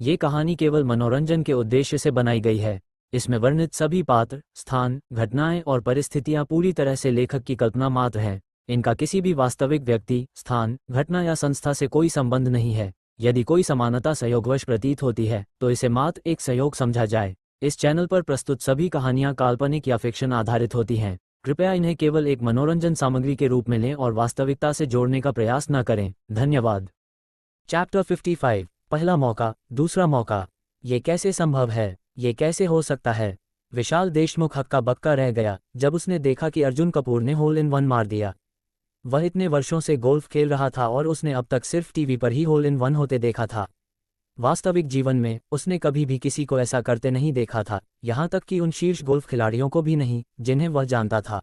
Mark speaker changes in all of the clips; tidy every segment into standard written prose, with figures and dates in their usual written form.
Speaker 1: ये कहानी केवल मनोरंजन के उद्देश्य से बनाई गई है। इसमें वर्णित सभी पात्र, स्थान, घटनाएं और परिस्थितियां पूरी तरह से लेखक की कल्पना मात्र हैं। इनका किसी भी वास्तविक व्यक्ति, स्थान, घटना या संस्था से कोई संबंध नहीं है। यदि कोई समानता संयोगवश प्रतीत होती है तो इसे मात्र एक संयोग समझा जाए। इस चैनल पर प्रस्तुत सभी कहानियां काल्पनिक या फिक्शन आधारित होती हैं। कृपया इन्हें केवल एक मनोरंजन सामग्री के रूप में लें और वास्तविकता से जोड़ने का प्रयास न करें। धन्यवाद। चैप्टर 55। पहला मौका, दूसरा मौका। ये कैसे संभव है? ये कैसे हो सकता है? विशाल देशमुख हक्का बक्का रह गया जब उसने देखा कि अर्जुन कपूर ने होल इन वन मार दिया। वह इतने वर्षों से गोल्फ खेल रहा था और उसने अब तक सिर्फ टीवी पर ही होल इन वन होते देखा था। वास्तविक जीवन में उसने कभी भी किसी को ऐसा करते नहीं देखा था, यहाँ तक कि उन शीर्ष गोल्फ खिलाड़ियों को भी नहीं जिन्हें वह जानता था।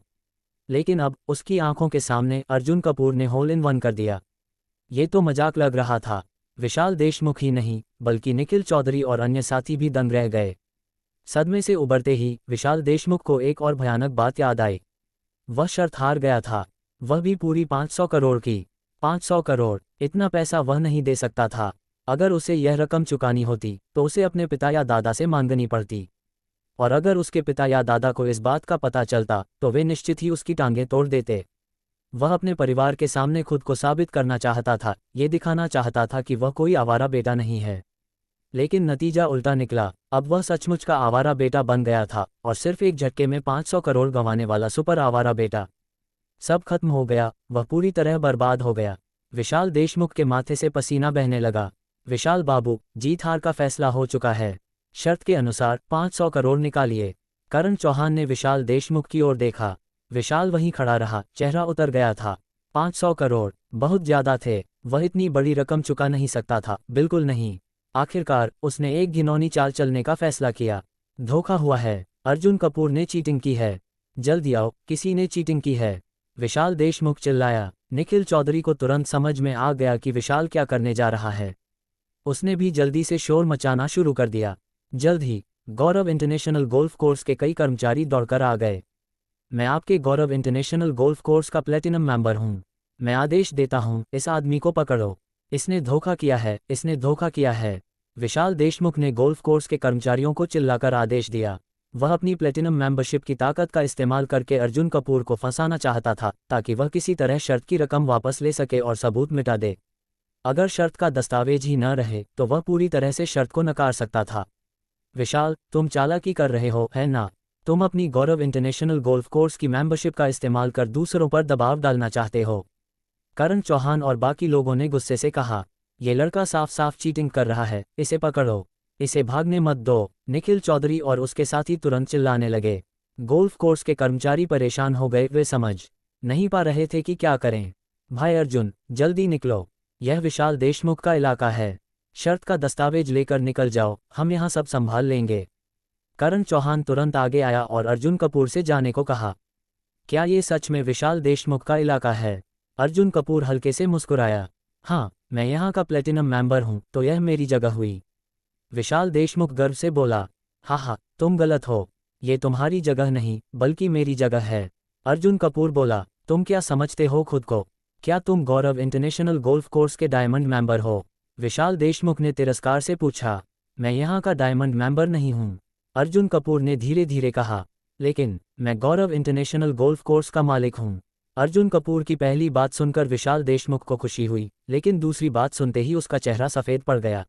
Speaker 1: लेकिन अब उसकी आंखों के सामने अर्जुन कपूर ने होल इन वन कर दिया। ये तो मजाक लग रहा था। विशाल देशमुख ही नहीं बल्कि निखिल चौधरी और अन्य साथी भी दंग रह गए। सदमे से उबरते ही विशाल देशमुख को एक और भयानक बात याद आई। वह शर्त हार गया था, वह भी पूरी 500 करोड़ की। 500 करोड़, इतना पैसा वह नहीं दे सकता था। अगर उसे यह रकम चुकानी होती तो उसे अपने पिता या दादा से मांगनी पड़ती, और अगर उसके पिता या दादा को इस बात का पता चलता तो वे निश्चित ही उसकी टांगें तोड़ देते। वह अपने परिवार के सामने खुद को साबित करना चाहता था, ये दिखाना चाहता था कि वह कोई आवारा बेटा नहीं है। लेकिन नतीजा उल्टा निकला। अब वह सचमुच का आवारा बेटा बन गया था, और सिर्फ एक झटके में 500 करोड़ गंवाने वाला सुपर आवारा बेटा। सब खत्म हो गया, वह पूरी तरह बर्बाद हो गया। विशाल देशमुख के माथे से पसीना बहने लगा। विशाल बाबू, जीत हार का फैसला हो चुका है। शर्त के अनुसार 500 करोड़ निकालिए। करण चौहान ने विशाल देशमुख की ओर देखा। विशाल वहीं खड़ा रहा, चेहरा उतर गया था। 500 करोड़ बहुत ज्यादा थे। वह इतनी बड़ी रकम चुका नहीं सकता था, बिल्कुल नहीं। आखिरकार उसने एक घिनौनी चाल चलने का फैसला किया। धोखा हुआ है, अर्जुन कपूर ने चीटिंग की है। जल्दी आओ, किसी ने चीटिंग की है। विशाल देशमुख चिल्लाया। निखिल चौधरी को तुरंत समझ में आ गया कि विशाल क्या करने जा रहा है। उसने भी जल्दी से शोर मचाना शुरू कर दिया। जल्द ही गौरव इंटरनेशनल गोल्फ कोर्स के कई कर्मचारी दौड़कर आ गए। मैं आपके गौरव इंटरनेशनल गोल्फ कोर्स का प्लेटिनम मेंबर हूं। मैं आदेश देता हूं, इस आदमी को पकड़ो। इसने धोखा किया है, इसने धोखा किया है। विशाल देशमुख ने गोल्फ कोर्स के कर्मचारियों को चिल्लाकर आदेश दिया। वह अपनी प्लेटिनम मेंबरशिप की ताकत का इस्तेमाल करके अर्जुन कपूर को फंसाना चाहता था, ताकि वह किसी तरह शर्त की रकम वापस ले सके और सबूत मिटा दे। अगर शर्त का दस्तावेज ही न रहे तो वह पूरी तरह से शर्त को नकार सकता था। विशाल, तुम चालाकी कर रहे हो, है ना? तुम अपनी गौरव इंटरनेशनल गोल्फ कोर्स की मेंबरशिप का इस्तेमाल कर दूसरों पर दबाव डालना चाहते हो। करण चौहान और बाकी लोगों ने गुस्से से कहा, ये लड़का साफ साफ चीटिंग कर रहा है, इसे पकड़ो, इसे भागने मत दो। निखिल चौधरी और उसके साथी तुरंत चिल्लाने लगे। गोल्फ कोर्स के कर्मचारी परेशान हो गए, वे समझ नहीं पा रहे थे कि क्या करें। भाई अर्जुन, जल्दी निकलो, यह विशाल देशमुख का इलाका है। शर्त का दस्तावेज लेकर निकल जाओ, हम यहाँ सब संभाल लेंगे। करण चौहान तुरंत आगे आया और अर्जुन कपूर से जाने को कहा। क्या ये सच में विशाल देशमुख का इलाका है? अर्जुन कपूर हल्के से मुस्कुराया। हाँ, मैं यहाँ का प्लेटिनम मेंबर हूँ, तो यह मेरी जगह हुई। विशाल देशमुख गर्व से बोला। हाँ, तुम गलत हो, ये तुम्हारी जगह नहीं बल्कि मेरी जगह है। अर्जुन कपूर बोला, तुम क्या समझते हो खुद को? क्या तुम गौरव इंटरनेशनल गोल्फ कोर्स के डायमंड मेंबर हो? विशाल देशमुख ने तिरस्कार से पूछा। मैं यहाँ का डायमंड मेंबर नहीं हूँ, अर्जुन कपूर ने धीरे धीरे कहा। लेकिन मैं गौरव इंटरनेशनल गोल्फ कोर्स का मालिक हूँ। अर्जुन कपूर की पहली बात सुनकर विशाल देशमुख को खुशी हुई, लेकिन दूसरी बात सुनते ही उसका चेहरा सफ़ेद पड़ गया।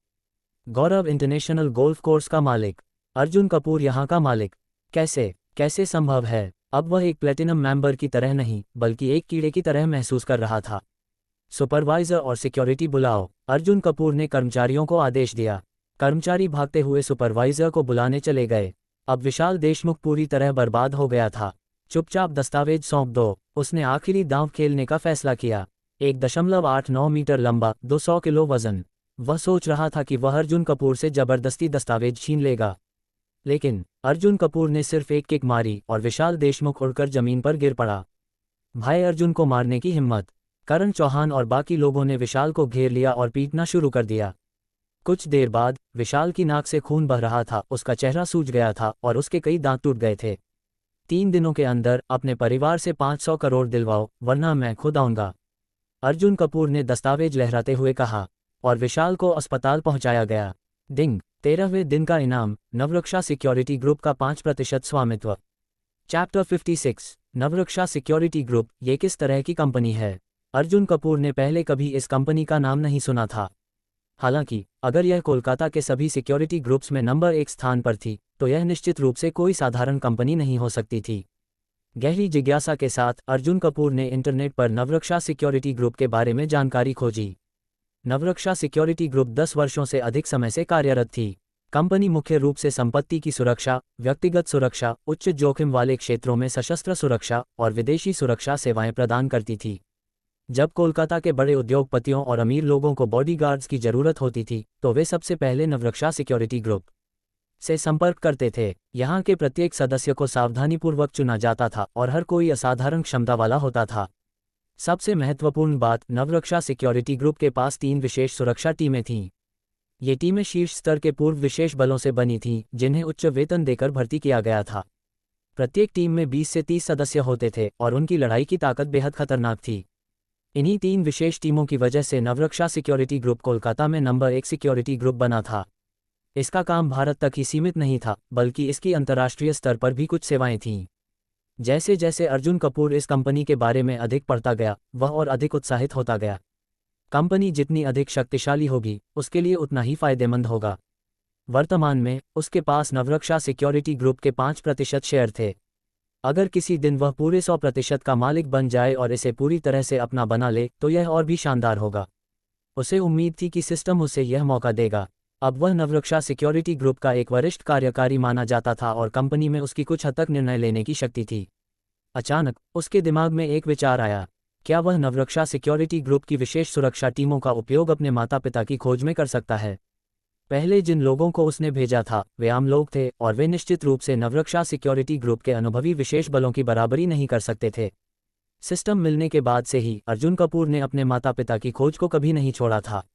Speaker 1: गौरव इंटरनेशनल गोल्फ कोर्स का मालिक? अर्जुन कपूर यहाँ का मालिक? कैसे संभव है? अब वह एक प्लेटिनम मेंबर की तरह नहीं बल्कि एक कीड़े की तरह महसूस कर रहा था। सुपरवाइजर और सिक्योरिटी बुलाओ, अर्जुन कपूर ने कर्मचारियों को आदेश दिया। कर्मचारी भागते हुए सुपरवाइजर को बुलाने चले गए। अब विशाल देशमुख पूरी तरह बर्बाद हो गया था। चुपचाप दस्तावेज सौंप दो, उसने आखिरी दांव खेलने का फैसला किया। 1.89 मीटर लंबा, 200 किलो वजन। वह सोच रहा था कि वह अर्जुन कपूर से जबरदस्ती दस्तावेज छीन लेगा, लेकिन अर्जुन कपूर ने सिर्फ एक किक मारी और विशाल देशमुख उड़कर जमीन पर गिर पड़ा। भाई अर्जुन को मारने की हिम्मत! करण चौहान और बाकी लोगों ने विशाल को घेर लिया और पीटना शुरू कर दिया। कुछ देर बाद विशाल की नाक से खून बह रहा था, उसका चेहरा सूज गया था और उसके कई दांत टूट गए थे। 3 दिनों के अंदर अपने परिवार से 500 करोड़ दिलवाओ, वरना मैं खुद आऊंगा, अर्जुन कपूर ने दस्तावेज लहराते हुए कहा, और विशाल को अस्पताल पहुंचाया गया। डिंग, 13वें दिन का इनाम, नवरक्षा सिक्योरिटी ग्रुप का 5% स्वामित्व। चैप्टर 56, नवरक्षा सिक्योरिटी ग्रुप, ये किस तरह की कंपनी है? अर्जुन कपूर ने पहले कभी इस कंपनी का नाम नहीं सुना था। हालांकि अगर यह कोलकाता के सभी सिक्योरिटी ग्रुप्स में नंबर 1 स्थान पर थी, तो यह निश्चित रूप से कोई साधारण कंपनी नहीं हो सकती थी। गहरी जिज्ञासा के साथ अर्जुन कपूर ने इंटरनेट पर नवरक्षा सिक्योरिटी ग्रुप के बारे में जानकारी खोजी। नवरक्षा सिक्योरिटी ग्रुप 10 वर्षों से अधिक समय से कार्यरत थी। कंपनी मुख्य रूप से संपत्ति की सुरक्षा, व्यक्तिगत सुरक्षा, उच्च जोखिम वाले क्षेत्रों में सशस्त्र सुरक्षा और विदेशी सुरक्षा सेवाएं प्रदान करती थी। जब कोलकाता के बड़े उद्योगपतियों और अमीर लोगों को बॉडीगार्ड्स की जरूरत होती थी, तो वे सबसे पहले नवरक्षा सिक्योरिटी ग्रुप से संपर्क करते थे। यहाँ के प्रत्येक सदस्य को सावधानीपूर्वक चुना जाता था और हर कोई असाधारण क्षमता वाला होता था। सबसे महत्वपूर्ण बात, नवरक्षा सिक्योरिटी ग्रुप के पास 3 विशेष सुरक्षा टीमें थीं। ये टीमें शीर्ष स्तर के पूर्व विशेष बलों से बनी थीं, जिन्हें उच्च वेतन देकर भर्ती किया गया था। प्रत्येक टीम में 20 से 30 सदस्य होते थे और उनकी लड़ाई की ताकत बेहद खतरनाक थी। इन्हीं 3 विशेष टीमों की वजह से नवरक्षा सिक्योरिटी ग्रुप कोलकाता में नंबर 1 सिक्योरिटी ग्रुप बना था। इसका काम भारत तक ही सीमित नहीं था, बल्कि इसकी अंतर्राष्ट्रीय स्तर पर भी कुछ सेवाएं थीं। जैसे जैसे अर्जुन कपूर इस कंपनी के बारे में अधिक पढ़ता गया, वह और अधिक उत्साहित होता गया। कंपनी जितनी अधिक शक्तिशाली होगी, उसके लिए उतना ही फायदेमंद होगा। वर्तमान में उसके पास नवरक्षा सिक्योरिटी ग्रुप के 5% शेयर थे। अगर किसी दिन वह पूरे 100% का मालिक बन जाए और इसे पूरी तरह से अपना बना ले, तो यह और भी शानदार होगा। उसे उम्मीद थी कि सिस्टम उसे यह मौका देगा। अब वह नवरक्षा सिक्योरिटी ग्रुप का एक वरिष्ठ कार्यकारी माना जाता था और कंपनी में उसकी कुछ हद तक निर्णय लेने की शक्ति थी। अचानक उसके दिमाग में एक विचार आया। क्या वह नवरक्षा सिक्योरिटी ग्रुप की विशेष सुरक्षा टीमों का उपयोग अपने माता पिता की खोज में कर सकता है? पहले जिन लोगों को उसने भेजा था, वे आम लोग थे और वे निश्चित रूप से नवरक्षा सिक्योरिटी ग्रुप के अनुभवी विशेष बलों की बराबरी नहीं कर सकते थे। सिस्टम मिलने के बाद से ही अर्जुन कपूर ने अपने माता पिता की खोज को कभी नहीं छोड़ा था।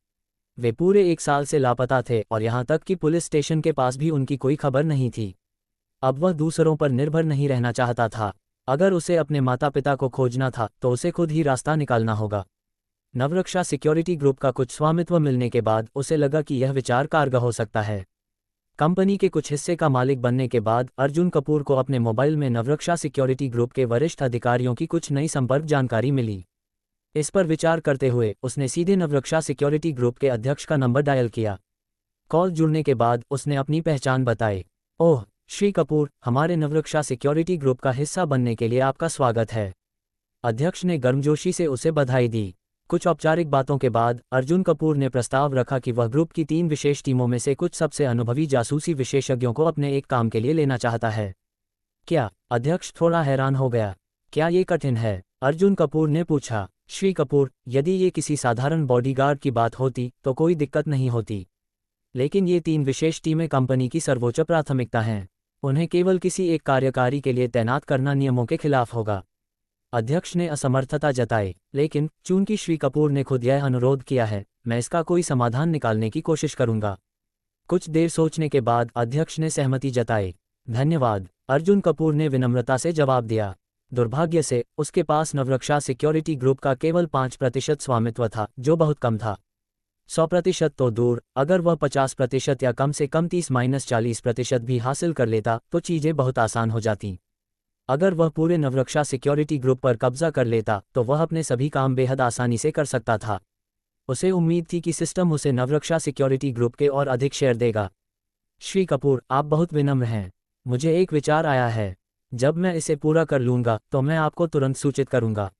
Speaker 1: वे पूरे 1 साल से लापता थे और यहाँ तक कि पुलिस स्टेशन के पास भी उनकी कोई खबर नहीं थी। अब वह दूसरों पर निर्भर नहीं रहना चाहता था। अगर उसे अपने माता पिता को खोजना था, तो उसे खुद ही रास्ता निकालना होगा। नवरक्षा सिक्योरिटी ग्रुप का कुछ स्वामित्व मिलने के बाद उसे लगा कि यह विचार कारगर हो सकता है। कंपनी के कुछ हिस्से का मालिक बनने के बाद अर्जुन कपूर को अपने मोबाइल में नवरक्षा सिक्योरिटी ग्रुप के वरिष्ठ अधिकारियों की कुछ नई संपर्क जानकारी मिली। इस पर विचार करते हुए उसने सीधे नवरक्षा सिक्योरिटी ग्रुप के अध्यक्ष का नंबर डायल किया। कॉल जुड़ने के बाद उसने अपनी पहचान बताई। ओह श्री कपूर, हमारे नवरक्षा सिक्योरिटी ग्रुप का हिस्सा बनने के लिए आपका स्वागत है। अध्यक्ष ने गर्मजोशी से उसे बधाई दी। कुछ औपचारिक बातों के बाद अर्जुन कपूर ने प्रस्ताव रखा कि वह ग्रुप की 3 विशेष टीमों में से कुछ सबसे अनुभवी जासूसी विशेषज्ञों को अपने एक काम के लिए लेना चाहता है। क्या? अध्यक्ष थोड़ा हैरान हो गया। क्या ये कठिन है? अर्जुन कपूर ने पूछा। श्री कपूर, यदि ये किसी साधारण बॉडीगार्ड की बात होती तो कोई दिक्कत नहीं होती, लेकिन ये 3 विशेष टीमें कंपनी की सर्वोच्च प्राथमिकता हैं। उन्हें केवल किसी एक कार्यकारी के लिए तैनात करना नियमों के खिलाफ होगा। अध्यक्ष ने असमर्थता जताई, लेकिन चूंकि श्री कपूर ने खुद यह अनुरोध किया है, मैं इसका कोई समाधान निकालने की कोशिश करूंगा। कुछ देर सोचने के बाद अध्यक्ष ने सहमति जताई। धन्यवाद, अर्जुन कपूर ने विनम्रता से जवाब दिया। दुर्भाग्य से उसके पास नवरक्षा सिक्योरिटी ग्रुप का केवल 5% स्वामित्व था, जो बहुत कम था। 100% तो दूर, अगर वह 50% या कम से कम 30-40% भी हासिल कर लेता तो चीजें बहुत आसान हो जाती। अगर वह पूरे नवरक्षा सिक्योरिटी ग्रुप पर कब्जा कर लेता तो वह अपने सभी काम बेहद आसानी से कर सकता था। उसे उम्मीद थी कि सिस्टम उसे नवरक्षा सिक्योरिटी ग्रुप के और अधिक शेयर देगा। श्री कपूर, आप बहुत विनम्र हैं। मुझे एक विचार आया है। जब मैं इसे पूरा कर लूंगा तो मैं आपको तुरंत सूचित करूंगा।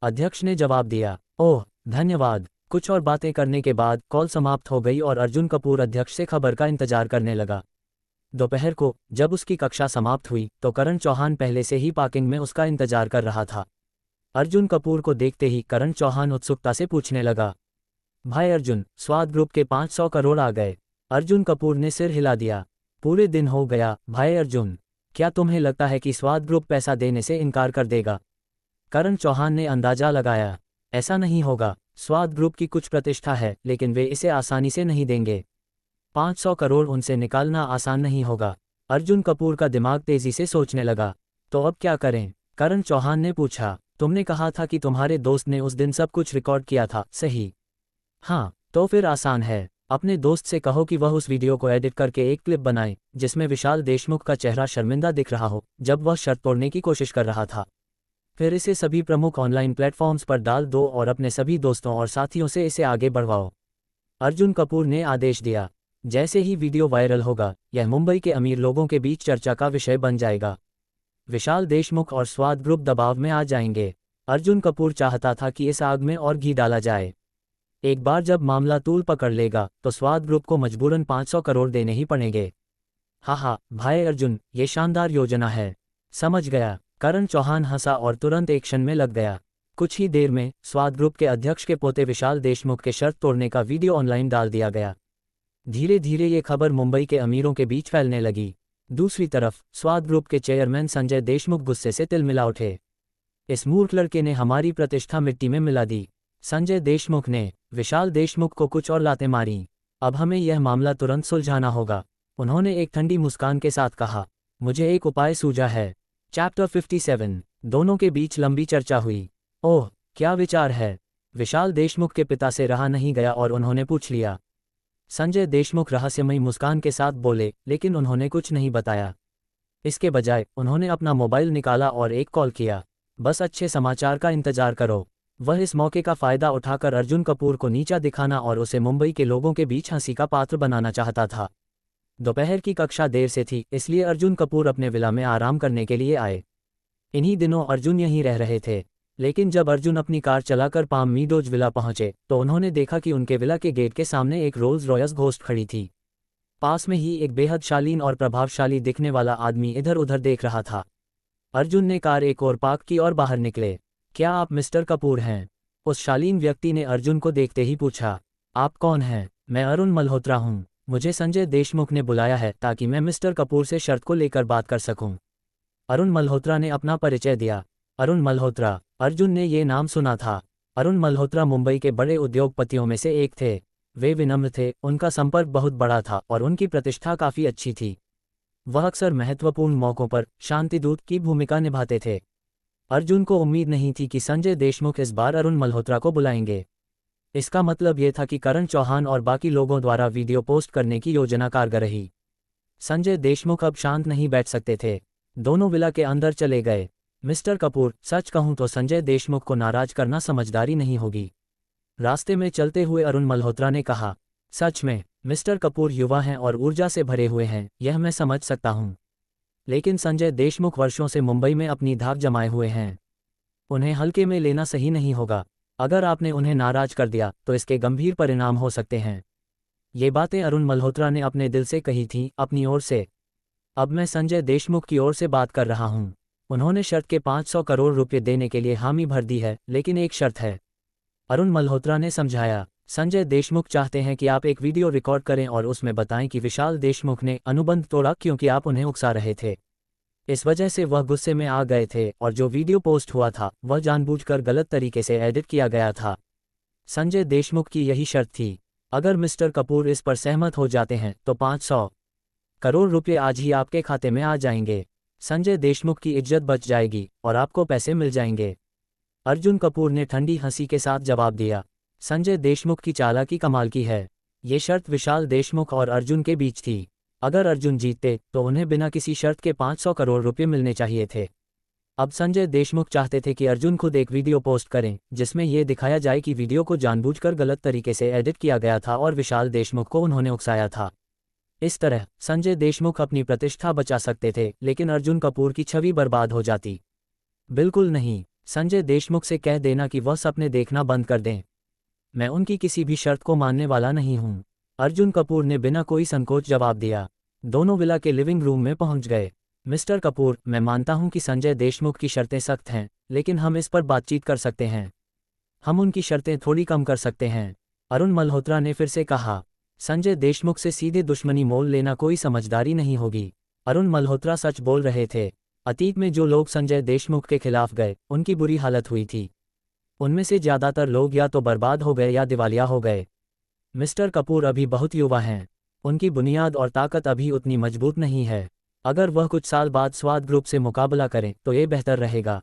Speaker 1: अध्यक्ष ने जवाब दिया। ओह धन्यवाद। कुछ और बातें करने के बाद कॉल समाप्त हो गई और अर्जुन कपूर अध्यक्ष से खबर का इंतजार करने लगा। दोपहर को जब उसकी कक्षा समाप्त हुई तो करण चौहान पहले से ही पार्किंग में उसका इंतजार कर रहा था। अर्जुन कपूर को देखते ही करण चौहान उत्सुकता से पूछने लगा, भाई अर्जुन, स्वाद ग्रुप के 500 करोड़ आ गए। अर्जुन कपूर ने सिर हिला दिया। पूरे दिन हो गया भाई अर्जुन, क्या तुम्हें लगता है कि स्वाद ग्रुप पैसा देने से इनकार कर देगा? करण चौहान ने अंदाजा लगाया, ऐसा नहीं होगा। स्वाद ग्रुप की कुछ प्रतिष्ठा है, लेकिन वे इसे आसानी से नहीं देंगे। 500 करोड़ उनसे निकालना आसान नहीं होगा। अर्जुन कपूर का दिमाग तेजी से सोचने लगा। तो अब क्या करें? करण चौहान ने पूछा। तुमने कहा था कि तुम्हारे दोस्त ने उस दिन सब कुछ रिकॉर्ड किया था, सही? हाँ, तो फिर आसान है। अपने दोस्त से कहो कि वह उस वीडियो को एडिट करके एक क्लिप बनाए जिसमें विशाल देशमुख का चेहरा शर्मिंदा दिख रहा हो जब वह शर्त तोड़ने की कोशिश कर रहा था। फिर इसे सभी प्रमुख ऑनलाइन प्लेटफॉर्म्स पर डाल दो और अपने सभी दोस्तों और साथियों से इसे आगे बढ़वाओ। अर्जुन कपूर ने आदेश दिया। जैसे ही वीडियो वायरल होगा, यह मुंबई के अमीर लोगों के बीच चर्चा का विषय बन जाएगा। विशाल देशमुख और स्वाद ग्रुप दबाव में आ जाएंगे। अर्जुन कपूर चाहता था कि इस आग में और घी डाला जाए। एक बार जब मामला तूल पकड़ लेगा तो स्वाद ग्रुप को मजबूरन 500 करोड़ देने ही पड़ेंगे। हाँ भाई अर्जुन, ये शानदार योजना है। समझ गया। करण चौहान हंसा और तुरंत एक्शन में लग गया। कुछ ही देर में स्वाद ग्रुप के अध्यक्ष के पोते विशाल देशमुख के शर्त तोड़ने का वीडियो ऑनलाइन डाल दिया गया। धीरे धीरे ये खबर मुंबई के अमीरों के बीच फैलने लगी। दूसरी तरफ स्वाद ग्रुप के चेयरमैन संजय देशमुख गुस्से से तिलमिला उठे। इस मूर्ख लड़के ने हमारी प्रतिष्ठा मिट्टी में मिला दी। संजय देशमुख ने विशाल देशमुख को कुछ और लातें मारी। अब हमें यह मामला तुरंत सुलझाना होगा। उन्होंने एक ठंडी मुस्कान के साथ कहा, मुझे एक उपाय सूझा है। चैप्टर 57। दोनों के बीच लंबी चर्चा हुई। ओह, क्या विचार है? विशाल देशमुख के पिता से रहा नहीं गया और उन्होंने पूछ लिया। संजय देशमुख रहस्यमयी मुस्कान के साथ बोले, लेकिन उन्होंने कुछ नहीं बताया। इसके बजाय उन्होंने अपना मोबाइल निकाला और एक कॉल किया। बस अच्छे समाचार का इंतजार करो। वह इस मौके का फायदा उठाकर अर्जुन कपूर को नीचा दिखाना और उसे मुंबई के लोगों के बीच हंसी का पात्र बनाना चाहता था। दोपहर की कक्षा देर से थी, इसलिए अर्जुन कपूर अपने विला में आराम करने के लिए आए। इन्हीं दिनों अर्जुन यहीं रह रहे थे, लेकिन जब अर्जुन अपनी कार चलाकर पाम मीडोज विला पहुंचे तो उन्होंने देखा कि उनके विला के गेट के सामने एक रोल्स रॉयस घोस्ट खड़ी थी। पास में ही एक बेहद शालीन और प्रभावशाली दिखने वाला आदमी इधर उधर देख रहा था। अर्जुन ने कार एक और पार्क की और बाहर निकले। क्या आप मिस्टर कपूर हैं? उस शालीन व्यक्ति ने अर्जुन को देखते ही पूछा। आप कौन हैं? मैं अरुण मल्होत्रा हूँ। मुझे संजय देशमुख ने बुलाया है ताकि मैं मिस्टर कपूर से शर्त को लेकर बात कर सकूं। अरुण मल्होत्रा ने अपना परिचय दिया। अरुण मल्होत्रा, अर्जुन ने ये नाम सुना था। अरुण मल्होत्रा मुंबई के बड़े उद्योगपतियों में से एक थे। वे विनम्र थे, उनका संपर्क बहुत बड़ा था और उनकी प्रतिष्ठा काफ़ी अच्छी थी। वह अक्सर महत्वपूर्ण मौक़ों पर शांतिदूत की भूमिका निभाते थे। अर्जुन को उम्मीद नहीं थी कि संजय देशमुख इस बार अरुण मल्होत्रा को बुलाएंगे। इसका मतलब ये था कि करण चौहान और बाकी लोगों द्वारा वीडियो पोस्ट करने की योजना कारगर रही। संजय देशमुख अब शांत नहीं बैठ सकते थे। दोनों विला के अंदर चले गए। मिस्टर कपूर, सच कहूं तो संजय देशमुख को नाराज करना समझदारी नहीं होगी। रास्ते में चलते हुए अरुण मल्होत्रा ने कहा। सच में, मिस्टर कपूर युवा हैं और ऊर्जा से भरे हुए हैं, यह मैं समझ सकता हूं। लेकिन संजय देशमुख वर्षों से मुंबई में अपनी धाक जमाए हुए हैं। उन्हें हल्के में लेना सही नहीं होगा। अगर आपने उन्हें नाराज कर दिया तो इसके गंभीर परिणाम हो सकते हैं। ये बातें अरुण मल्होत्रा ने अपने दिल से कही थीं, अपनी ओर से। अब मैं संजय देशमुख की ओर से बात कर रहा हूं। उन्होंने शर्त के 500 करोड़ रुपए देने के लिए हामी भर दी है, लेकिन एक शर्त है। अरुण मल्होत्रा ने समझाया। संजय देशमुख चाहते हैं कि आप एक वीडियो रिकॉर्ड करें और उसमें बताएं कि विशाल देशमुख ने अनुबंध तोड़ा क्योंकि आप उन्हें उकसा रहे थे। इस वजह से वह गुस्से में आ गए थे और जो वीडियो पोस्ट हुआ था वह जानबूझकर गलत तरीके से एडिट किया गया था। संजय देशमुख की यही शर्त थी। अगर मिस्टर कपूर इस पर सहमत हो जाते हैं तो 500 करोड़ रुपए आज ही आपके खाते में आ जाएंगे। संजय देशमुख की इज्जत बच जाएगी और आपको पैसे मिल जाएंगे। अर्जुन कपूर ने ठंडी हंसी के साथ जवाब दिया। संजय देशमुख की चालाकी कमाल की है। ये शर्त विशाल देशमुख और अर्जुन के बीच थी। अगर अर्जुन जीतते तो उन्हें बिना किसी शर्त के 500 करोड़ रुपए मिलने चाहिए थे। अब संजय देशमुख चाहते थे कि अर्जुन खुद एक वीडियो पोस्ट करें जिसमें यह दिखाया जाए कि वीडियो को जानबूझकर गलत तरीके से एडिट किया गया था और विशाल देशमुख को उन्होंने उकसाया था। इस तरह संजय देशमुख अपनी प्रतिष्ठा बचा सकते थे, लेकिन अर्जुन कपूर की छवि बर्बाद हो जाती। बिल्कुल नहीं। संजय देशमुख से कह देना कि वह सपने देखना बंद कर दें। मैं उनकी किसी भी शर्त को मानने वाला नहीं हूं। अर्जुन कपूर ने बिना कोई संकोच जवाब दिया। दोनों विला के लिविंग रूम में पहुंच गए। मिस्टर कपूर, मैं मानता हूं कि संजय देशमुख की शर्तें सख्त हैं, लेकिन हम इस पर बातचीत कर सकते हैं। हम उनकी शर्तें थोड़ी कम कर सकते हैं। अरुण मल्होत्रा ने फिर से कहा। संजय देशमुख से सीधे दुश्मनी मोल लेना कोई समझदारी नहीं होगी। अरुण मल्होत्रा सच बोल रहे थे। अतीत में जो लोग संजय देशमुख के खिलाफ गए उनकी बुरी हालत हुई थी। उनमें से ज़्यादातर लोग या तो बर्बाद हो गए या दिवालिया हो गए। मिस्टर कपूर अभी बहुत युवा हैं। उनकी बुनियाद और ताकत अभी उतनी मजबूत नहीं है। अगर वह कुछ साल बाद स्वाद ग्रुप से मुकाबला करें तो ये बेहतर रहेगा।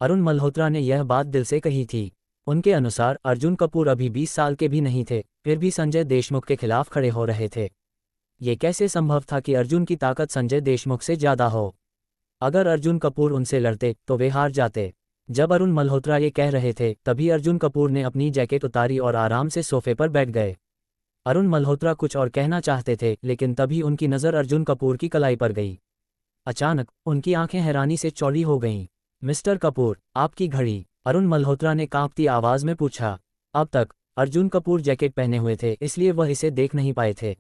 Speaker 1: अरुण मल्होत्रा ने यह बात दिल से कही थी। उनके अनुसार अर्जुन कपूर अभी 20 साल के भी नहीं थे, फिर भी संजय देशमुख के खिलाफ खड़े हो रहे थे। ये कैसे संभव था कि अर्जुन की ताकत संजय देशमुख से ज़्यादा हो? अगर अर्जुन कपूर उनसे लड़ते तो वे हार जाते। जब अरुण मल्होत्रा ये कह रहे थे तभी अर्जुन कपूर ने अपनी जैकेट उतारी और आराम से सोफे पर बैठ गए। अरुण मल्होत्रा कुछ और कहना चाहते थे, लेकिन तभी उनकी नज़र अर्जुन कपूर की कलाई पर गई। अचानक उनकी आंखें हैरानी से चौड़ी हो गईं। मिस्टर कपूर, आपकी घड़ी, अरुण मल्होत्रा ने कांपती आवाज़ में पूछा। अब तक अर्जुन कपूर जैकेट पहने हुए थे, इसलिए वह इसे देख नहीं पाए थे।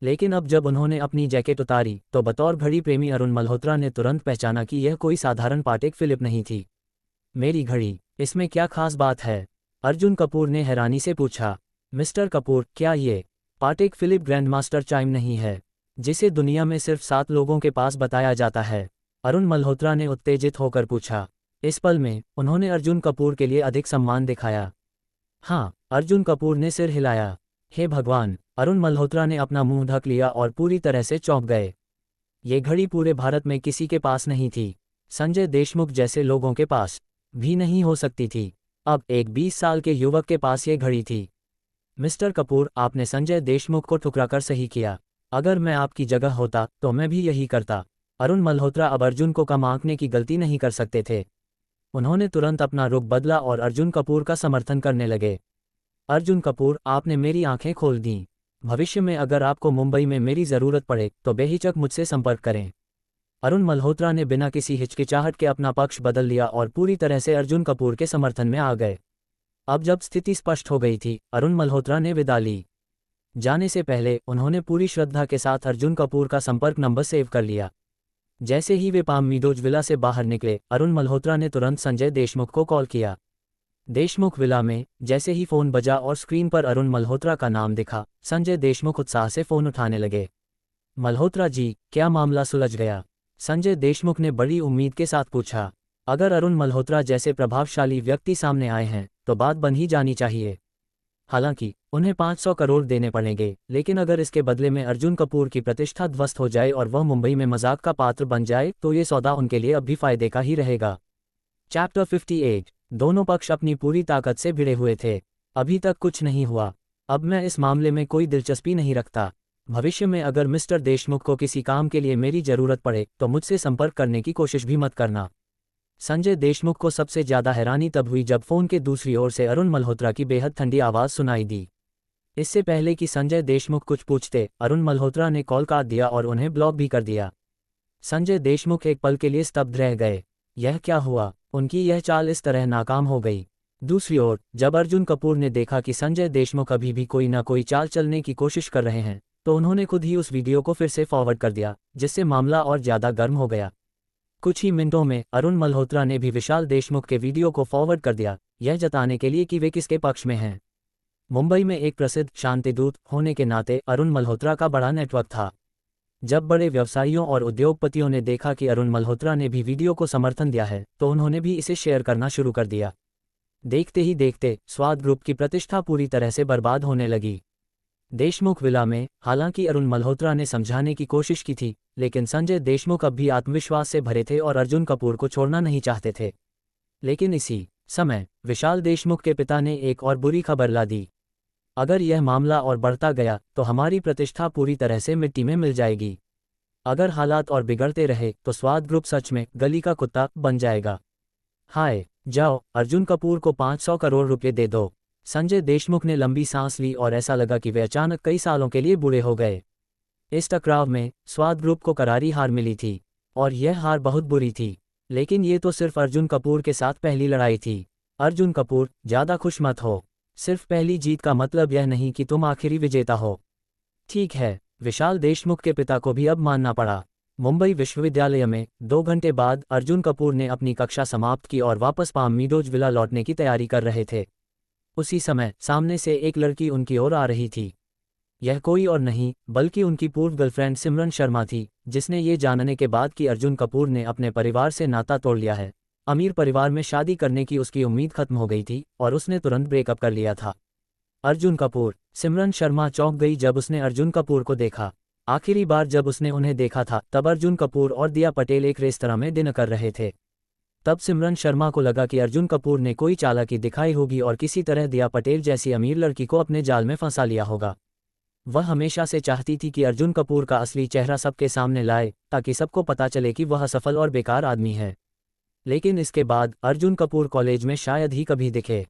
Speaker 1: लेकिन अब जब उन्होंने अपनी जैकेट उतारी तो बतौर घड़ी प्रेमी अरुण मल्होत्रा ने तुरंत पहचाना कि यह कोई साधारण पाटेक फिलिप नहीं थी। मेरी घड़ी, इसमें क्या खास बात है? अर्जुन कपूर ने हैरानी से पूछा। मिस्टर कपूर, क्या ये पाटेक फिलिप ग्रैंडमास्टर चाइम नहीं है, जिसे दुनिया में सिर्फ 7 लोगों के पास बताया जाता है? अरुण मल्होत्रा ने उत्तेजित होकर पूछा। इस पल में उन्होंने अर्जुन कपूर के लिए अधिक सम्मान दिखाया। हाँ, अर्जुन कपूर ने सिर हिलाया। हे भगवान! अरुण मल्होत्रा ने अपना मुंह ढक लिया और पूरी तरह से चौंक गए। ये घड़ी पूरे भारत में किसी के पास नहीं थी, संजय देशमुख जैसे लोगों के पास भी नहीं हो सकती थी। अब एक 20 साल के युवक के पास ये घड़ी थी। मिस्टर कपूर, आपने संजय देशमुख को ठुकराकर सही किया। अगर मैं आपकी जगह होता तो मैं भी यही करता। अरुण मल्होत्रा अब अर्जुन को कम आंकने की गलती नहीं कर सकते थे। उन्होंने तुरंत अपना रुख बदला और अर्जुन कपूर का समर्थन करने लगे। अर्जुन कपूर, आपने मेरी आंखें खोल दीं। भविष्य में अगर आपको मुंबई में मेरी ज़रूरत पड़े तो बेहिचक मुझसे संपर्क करें। अरुण मल्होत्रा ने बिना किसी हिचकिचाहट के अपना पक्ष बदल लिया और पूरी तरह से अर्जुन कपूर के समर्थन में आ गए। अब जब स्थिति स्पष्ट हो गई थी, अरुण मल्होत्रा ने विदा ली। जाने से पहले उन्होंने पूरी श्रद्धा के साथ अर्जुन कपूर का संपर्क नंबर सेव कर लिया। जैसे ही वे पाम मीडोज विला से बाहर निकले, अरुण मल्होत्रा ने तुरंत संजय देशमुख को कॉल किया। देशमुख विला में जैसे ही फ़ोन बजा और स्क्रीन पर अरुण मल्होत्रा का नाम दिखा, संजय देशमुख उत्साह से फ़ोन उठाने लगे। मल्होत्रा जी, क्या मामला सुलझ गया? संजय देशमुख ने बड़ी उम्मीद के साथ पूछा। अगर अरुण मल्होत्रा जैसे प्रभावशाली व्यक्ति सामने आए हैं तो बात बन ही जानी चाहिए। हालांकि उन्हें 500 करोड़ देने पड़ेंगे, लेकिन अगर इसके बदले में अर्जुन कपूर की प्रतिष्ठा ध्वस्त हो जाए और वह मुंबई में मजाक का पात्र बन जाए तो ये सौदा उनके लिए अब भी फायदे का ही रहेगा। चैप्टर 58। दोनों पक्ष अपनी पूरी ताकत से भिड़े हुए थे। अभी तक कुछ नहीं हुआ। अब मैं इस मामले में कोई दिलचस्पी नहीं रखता। भविष्य में अगर मिस्टर देशमुख को किसी काम के लिए मेरी ज़रूरत पड़े तो मुझसे संपर्क करने की कोशिश भी मत करना। संजय देशमुख को सबसे ज़्यादा हैरानी तब हुई जब फ़ोन के दूसरी ओर से अरुण मल्होत्रा की बेहद ठंडी आवाज़ सुनाई दी। इससे पहले कि संजय देशमुख कुछ पूछते, अरुण मल्होत्रा ने कॉल काट दिया और उन्हें ब्लॉक भी कर दिया। संजय देशमुख एक पल के लिए स्तब्ध रह गए। यह क्या हुआ? उनकी यह चाल इस तरह नाकाम हो गई। दूसरी ओर जब अर्जुन कपूर ने देखा कि संजय देशमुख अभी भी कोई ना कोई चाल चलने की कोशिश कर रहे हैं तो उन्होंने खुद ही उस वीडियो को फिर से फॉरवर्ड कर दिया, जिससे मामला और ज़्यादा गर्म हो गया। कुछ ही मिनटों में अरुण मल्होत्रा ने भी विशाल देशमुख के वीडियो को फॉरवर्ड कर दिया, यह जताने के लिए कि वे किसके पक्ष में हैं। मुंबई में एक प्रसिद्ध शांतिदूत होने के नाते अरुण मल्होत्रा का बड़ा नेटवर्क था। जब बड़े व्यवसायियों और उद्योगपतियों ने देखा कि अरुण मल्होत्रा ने भी वीडियो को समर्थन दिया है तो उन्होंने भी इसे शेयर करना शुरू कर दिया। देखते ही देखते स्वाद ग्रुप की प्रतिष्ठा पूरी तरह से बर्बाद होने लगी। देशमुख विला में हालांकि अरुण मल्होत्रा ने समझाने की कोशिश की थी, लेकिन संजय देशमुख अब भी आत्मविश्वास से भरे थे और अर्जुन कपूर को छोड़ना नहीं चाहते थे। लेकिन इसी समय विशाल देशमुख के पिता ने एक और बुरी खबर ला दी। अगर यह मामला और बढ़ता गया तो हमारी प्रतिष्ठा पूरी तरह से मिट्टी में मिल जाएगी। अगर हालात और बिगड़ते रहे तो स्वाद ग्रुप सच में गली का कुत्ता बन जाएगा। हाय, जाओ अर्जुन कपूर को 500 करोड़ रुपए दे दो। संजय देशमुख ने लंबी सांस ली और ऐसा लगा कि वे अचानक कई सालों के लिए बूढ़े हो गए। इस टकराव में स्वाद ग्रुप को करारी हार मिली थी और यह हार बहुत बुरी थी। लेकिन ये तो सिर्फ अर्जुन कपूर के साथ पहली लड़ाई थी। अर्जुन कपूर, ज़्यादा खुश मत हो। सिर्फ पहली जीत का मतलब यह नहीं कि तुम आखिरी विजेता हो। ठीक है, विशाल देशमुख के पिता को भी अब मानना पड़ा। मुंबई विश्वविद्यालय में 2 घंटे बाद अर्जुन कपूर ने अपनी कक्षा समाप्त की और वापस पाम मीडोज विला लौटने की तैयारी कर रहे थे। उसी समय सामने से एक लड़की उनकी ओर आ रही थी। यह कोई और नहीं बल्कि उनकी पूर्व गर्लफ्रेंड सिमरन शर्मा थी, जिसने ये जानने के बाद कि अर्जुन कपूर ने अपने परिवार से नाता तोड़ लिया है, अमीर परिवार में शादी करने की उसकी उम्मीद खत्म हो गई थी और उसने तुरंत ब्रेकअप कर लिया था। अर्जुन कपूर। सिमरन शर्मा चौंक गई जब उसने अर्जुन कपूर को देखा। आखिरी बार जब उसने उन्हें देखा था तब अर्जुन कपूर और दिया पटेल एक रेस्तरां में डिनर कर रहे थे। तब सिमरन शर्मा को लगा कि अर्जुन कपूर ने कोई चालाकी दिखाई होगी और किसी तरह दिया पटेल जैसी अमीर लड़की को अपने जाल में फंसा लिया होगा। वह हमेशा से चाहती थी कि अर्जुन कपूर का असली चेहरा सबके सामने लाए, ताकि सबको पता चले कि वह असफल और बेकार आदमी है। लेकिन इसके बाद अर्जुन कपूर कॉलेज में शायद ही कभी दिखे।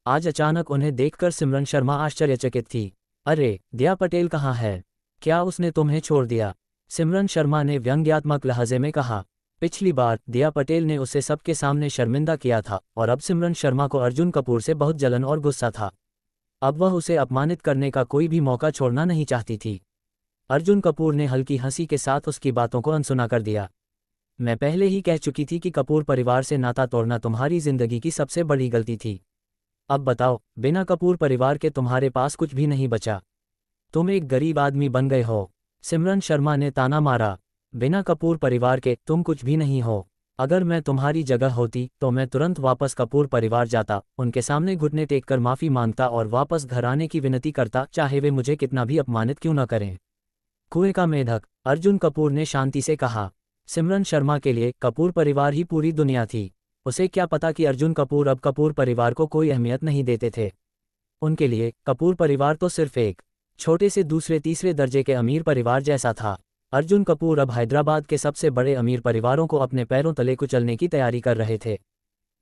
Speaker 1: आज अचानक उन्हें देखकर सिमरन शर्मा आश्चर्यचकित थी। अरे, दिया पटेल कहाँ है? क्या उसने तुम्हें छोड़ दिया? सिमरन शर्मा ने व्यंग्यात्मक लहजे में कहा। पिछली बार दिया पटेल ने उसे सबके सामने शर्मिंदा किया था और अब सिमरन शर्मा को अर्जुन कपूर से बहुत जलन और गुस्सा था। अब वह उसे अपमानित करने का कोई भी मौका छोड़ना नहीं चाहती थी। अर्जुन कपूर ने हल्की हंसी के साथ उसकी बातों को अनसुना कर दिया। मैं पहले ही कह चुकी थी कि कपूर परिवार से नाता तोड़ना तुम्हारी जिंदगी की सबसे बड़ी गलती थी। अब बताओ, बिना कपूर परिवार के तुम्हारे पास कुछ भी नहीं बचा। तुम एक गरीब आदमी बन गए हो। सिमरन शर्मा ने ताना मारा। बिना कपूर परिवार के तुम कुछ भी नहीं हो। अगर मैं तुम्हारी जगह होती तो मैं तुरंत वापस कपूर परिवार जाता, उनके सामने घुटने टेककर माफ़ी मांगता और वापस घर आने की विनती करता, चाहे वे मुझे कितना भी अपमानित क्यों न करें। कुएं का मेढक, अर्जुन कपूर ने शांति से कहा। सिमरन शर्मा के लिए कपूर परिवार ही पूरी दुनिया थी। उसे क्या पता कि अर्जुन कपूर अब कपूर परिवार को कोई अहमियत नहीं देते थे। उनके लिए कपूर परिवार तो सिर्फ एक छोटे से दूसरे तीसरे दर्जे के अमीर परिवार जैसा था। अर्जुन कपूर अब हैदराबाद के सबसे बड़े अमीर परिवारों को अपने पैरों तले कुचलने की तैयारी कर रहे थे।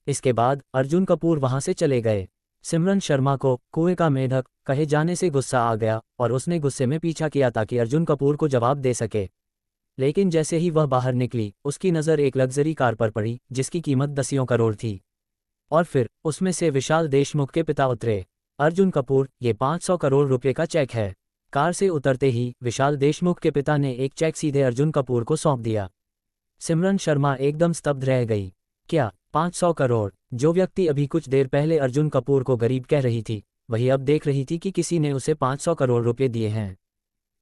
Speaker 1: इसके बाद अर्जुन कपूर वहां से चले गए। सिमरन शर्मा को कुएं का मेढक कहे जाने से गुस्सा आ गया और उसने गुस्से में पीछा किया ताकि अर्जुन कपूर को जवाब दे सके। लेकिन जैसे ही वह बाहर निकली, उसकी नज़र एक लग्जरी कार पर पड़ी जिसकी कीमत दसियों करोड़ थी। और फिर उसमें से विशाल देशमुख के पिता उतरे। अर्जुन कपूर, ये 500 करोड़ रुपए का चेक है। कार से उतरते ही विशाल देशमुख के पिता ने एक चेक सीधे अर्जुन कपूर को सौंप दिया। सिमरन शर्मा एकदम स्तब्ध रह गई। क्या 500 करोड़? जो व्यक्ति अभी कुछ देर पहले अर्जुन कपूर को गरीब कह रही थी, वही अब देख रही थी कि किसी ने उसे 500 करोड़ रुपए दिए हैं।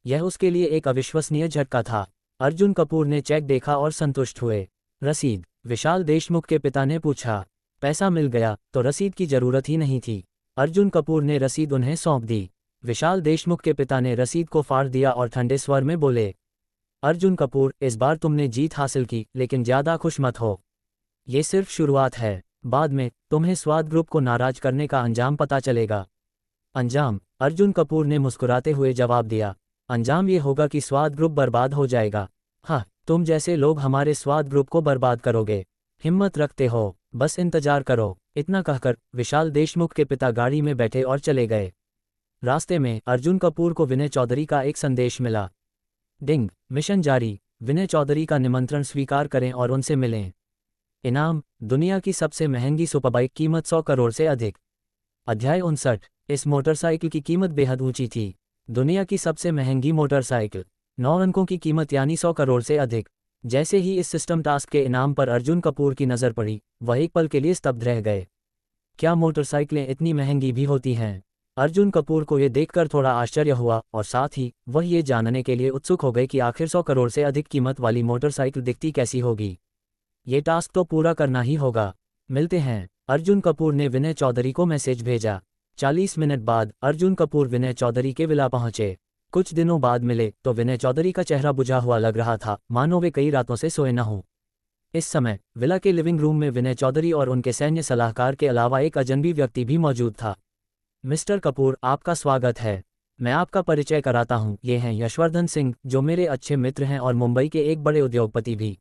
Speaker 1: यह उसके लिए एक अविश्वसनीय झटका था। अर्जुन कपूर ने चेक देखा और संतुष्ट हुए। रसीद? विशाल देशमुख के पिता ने पूछा। पैसा मिल गया तो रसीद की जरूरत ही नहीं थी। अर्जुन कपूर ने रसीद उन्हें सौंप दी। विशाल देशमुख के पिता ने रसीद को फाड़ दिया और ठंडे स्वर में बोले, अर्जुन कपूर, इस बार तुमने जीत हासिल की, लेकिन ज्यादा खुश मत हो। ये सिर्फ शुरुआत है। बाद में तुम्हें स्वाद ग्रुप को नाराज करने का अंजाम पता चलेगा। अंजाम? अर्जुन कपूर ने मुस्कुराते हुए जवाब दिया। अंजाम ये होगा कि स्वाद ग्रुप बर्बाद हो जाएगा। हाँ, तुम जैसे लोग हमारे स्वाद ग्रुप को बर्बाद करोगे। हिम्मत रखते हो, बस इंतजार करो। इतना कहकर विशाल देशमुख के पिता गाड़ी में बैठे और चले गए। रास्ते में अर्जुन कपूर को विनय चौधरी का एक संदेश मिला। डिंग, मिशन जारी। विनय चौधरी का निमंत्रण स्वीकार करें और उनसे मिलें। इनाम, दुनिया की सबसे महंगी सुपरबाइक, कीमत 100 करोड़ से अधिक। अध्याय 59। इस मोटरसाइकिल की कीमत बेहद ऊंची थी। दुनिया की सबसे महंगी मोटरसाइकिल, 9 अंकों की कीमत यानी 100 करोड़ से अधिक। जैसे ही इस सिस्टम टास्क के इनाम पर अर्जुन कपूर की नज़र पड़ी, वह एक पल के लिए स्तब्ध रह गए। क्या मोटरसाइकिलें इतनी महंगी भी होती हैं? अर्जुन कपूर को ये देखकर थोड़ा आश्चर्य हुआ और साथ ही वह ये जानने के लिए उत्सुक हो गए कि आखिर 100 करोड़ से अधिक कीमत वाली मोटरसाइकिल दिखती कैसी होगी। ये टास्क तो पूरा करना ही होगा। मिलते हैं। अर्जुन कपूर ने विनय चौधरी को मैसेज भेजा। 40 मिनट बाद अर्जुन कपूर विनय चौधरी के विला पहुंचे। कुछ दिनों बाद मिले तो विनय चौधरी का चेहरा बुझा हुआ लग रहा था, मानो वे कई रातों से सोए न हों। इस समय विला के लिविंग रूम में विनय चौधरी और उनके सैन्य सलाहकार के अलावा एक अजनबी व्यक्ति भी मौजूद था। मिस्टर कपूर, आपका स्वागत है। मैं आपका परिचय कराता हूँ, ये हैं यशवर्धन सिंह, जो मेरे अच्छे मित्र हैं और मुंबई के एक बड़े उद्योगपति भी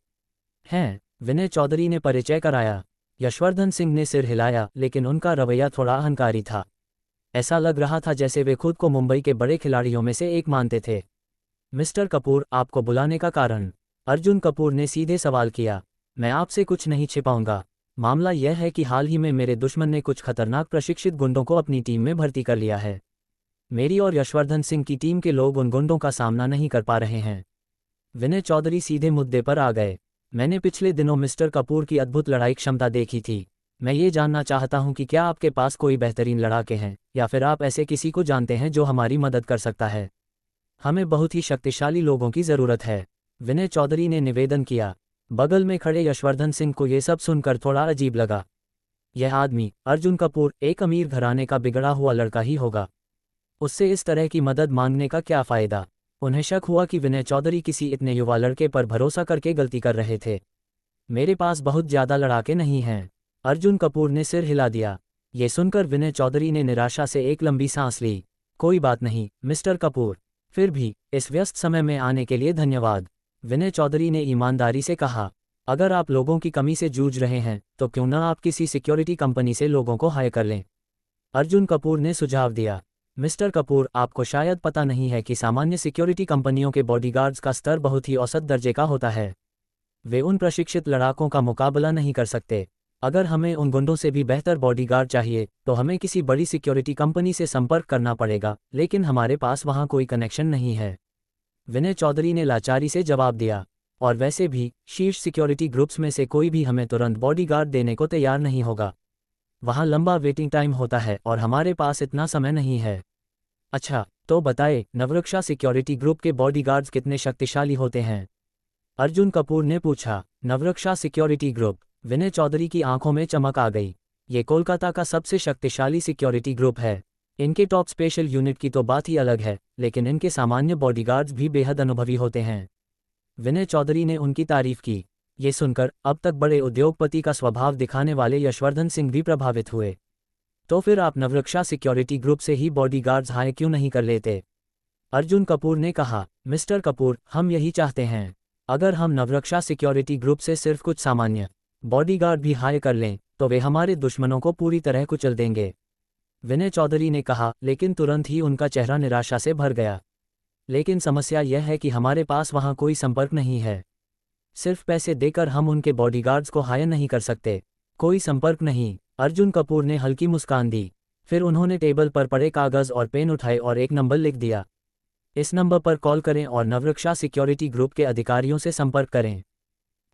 Speaker 1: हैं। विनय चौधरी ने परिचय कराया। यशवर्धन सिंह ने सिर हिलाया, लेकिन उनका रवैया थोड़ा अहंकारी था। ऐसा लग रहा था जैसे वे खुद को मुंबई के बड़े खिलाड़ियों में से एक मानते थे। मिस्टर कपूर, आपको बुलाने का कारण? अर्जुन कपूर ने सीधे सवाल किया। मैं आपसे कुछ नहीं छिपाऊंगा। मामला यह है कि हाल ही में मेरे दुश्मन ने कुछ खतरनाक प्रशिक्षित गुंडों को अपनी टीम में भर्ती कर लिया है। मेरी और यशवर्धन सिंह की टीम के लोग उन गुंडों का सामना नहीं कर पा रहे हैं। विनय चौधरी सीधे मुद्दे पर आ गए। मैंने पिछले दिनों मिस्टर कपूर की अद्भुत लड़ाई क्षमता देखी थी। मैं ये जानना चाहता हूं कि क्या आपके पास कोई बेहतरीन लड़ाके हैं, या फिर आप ऐसे किसी को जानते हैं जो हमारी मदद कर सकता है। हमें बहुत ही शक्तिशाली लोगों की ज़रूरत है, विनय चौधरी ने निवेदन किया। बगल में खड़े यशवर्धन सिंह को ये सब सुनकर थोड़ा अजीब लगा। यह आदमी अर्जुन कपूर एक अमीर घराने का बिगड़ा हुआ लड़का ही होगा। उससे इस तरह की मदद मांगने का क्या फ़ायदा? उन्हें शक हुआ कि विनय चौधरी किसी इतने युवा लड़के पर भरोसा करके गलती कर रहे थे। मेरे पास बहुत ज़्यादा लड़ाके नहीं हैं। अर्जुन कपूर ने सिर हिला दिया। ये सुनकर विनय चौधरी ने निराशा से एक लंबी सांस ली। कोई बात नहीं मिस्टर कपूर, फिर भी इस व्यस्त समय में आने के लिए धन्यवाद, विनय चौधरी ने ईमानदारी से कहा। अगर आप लोगों की कमी से जूझ रहे हैं तो क्यों न आप किसी सिक्योरिटी कंपनी से लोगों को हायर कर लें, अर्जुन कपूर ने सुझाव दिया। मिस्टर कपूर, आपको शायद पता नहीं है कि सामान्य सिक्योरिटी कंपनियों के बॉडीगार्ड्स का स्तर बहुत ही औसत दर्जे का होता है। वे उन प्रशिक्षित लड़ाकों का मुकाबला नहीं कर सकते। अगर हमें उन गुंडों से भी बेहतर बॉडीगार्ड चाहिए तो हमें किसी बड़ी सिक्योरिटी कंपनी से संपर्क करना पड़ेगा, लेकिन हमारे पास वहां कोई कनेक्शन नहीं है, विनय चौधरी ने लाचारी से जवाब दिया। और वैसे भी शीर्ष सिक्योरिटी ग्रुप्स में से कोई भी हमें तुरंत बॉडीगार्ड देने को तैयार नहीं होगा। वहाँ लंबा वेटिंग टाइम होता है और हमारे पास इतना समय नहीं है। अच्छा, तो बताए नवरक्षा सिक्योरिटी ग्रुप के बॉडीगार्ड्स कितने शक्तिशाली होते हैं, अर्जुन कपूर ने पूछा। नवरक्षा सिक्योरिटी ग्रुप, विनय चौधरी की आंखों में चमक आ गई। ये कोलकाता का सबसे शक्तिशाली सिक्योरिटी ग्रुप है। इनके टॉप स्पेशल यूनिट की तो बात ही अलग है, लेकिन इनके सामान्य बॉडीगार्ड्स भी बेहद अनुभवी होते हैं, विनय चौधरी ने उनकी तारीफ की। ये सुनकर अब तक बड़े उद्योगपति का स्वभाव दिखाने वाले यशवर्धन सिंह भी प्रभावित हुए। तो फिर आप नवरक्षा सिक्योरिटी ग्रुप से ही बॉडीगार्ड्स हायर क्यों नहीं कर लेते, अर्जुन कपूर ने कहा। मिस्टर कपूर, हम यही चाहते हैं। अगर हम नवरक्षा सिक्योरिटी ग्रुप से सिर्फ कुछ सामान्य बॉडीगार्ड भी हायर कर लें तो वे हमारे दुश्मनों को पूरी तरह कुचल देंगे, विनय चौधरी ने कहा। लेकिन तुरंत ही उनका चेहरा निराशा से भर गया। लेकिन समस्या यह है कि हमारे पास वहाँ कोई संपर्क नहीं है। सिर्फ पैसे देकर हम उनके बॉडीगार्ड्स को हायर नहीं कर सकते। कोई संपर्क नहीं, अर्जुन कपूर ने हल्की मुस्कान दी। फिर उन्होंने टेबल पर पड़े कागज़ और पेन उठाए और एक नंबर लिख दिया। इस नंबर पर कॉल करें और नवरक्षा सिक्योरिटी ग्रुप के अधिकारियों से संपर्क करें।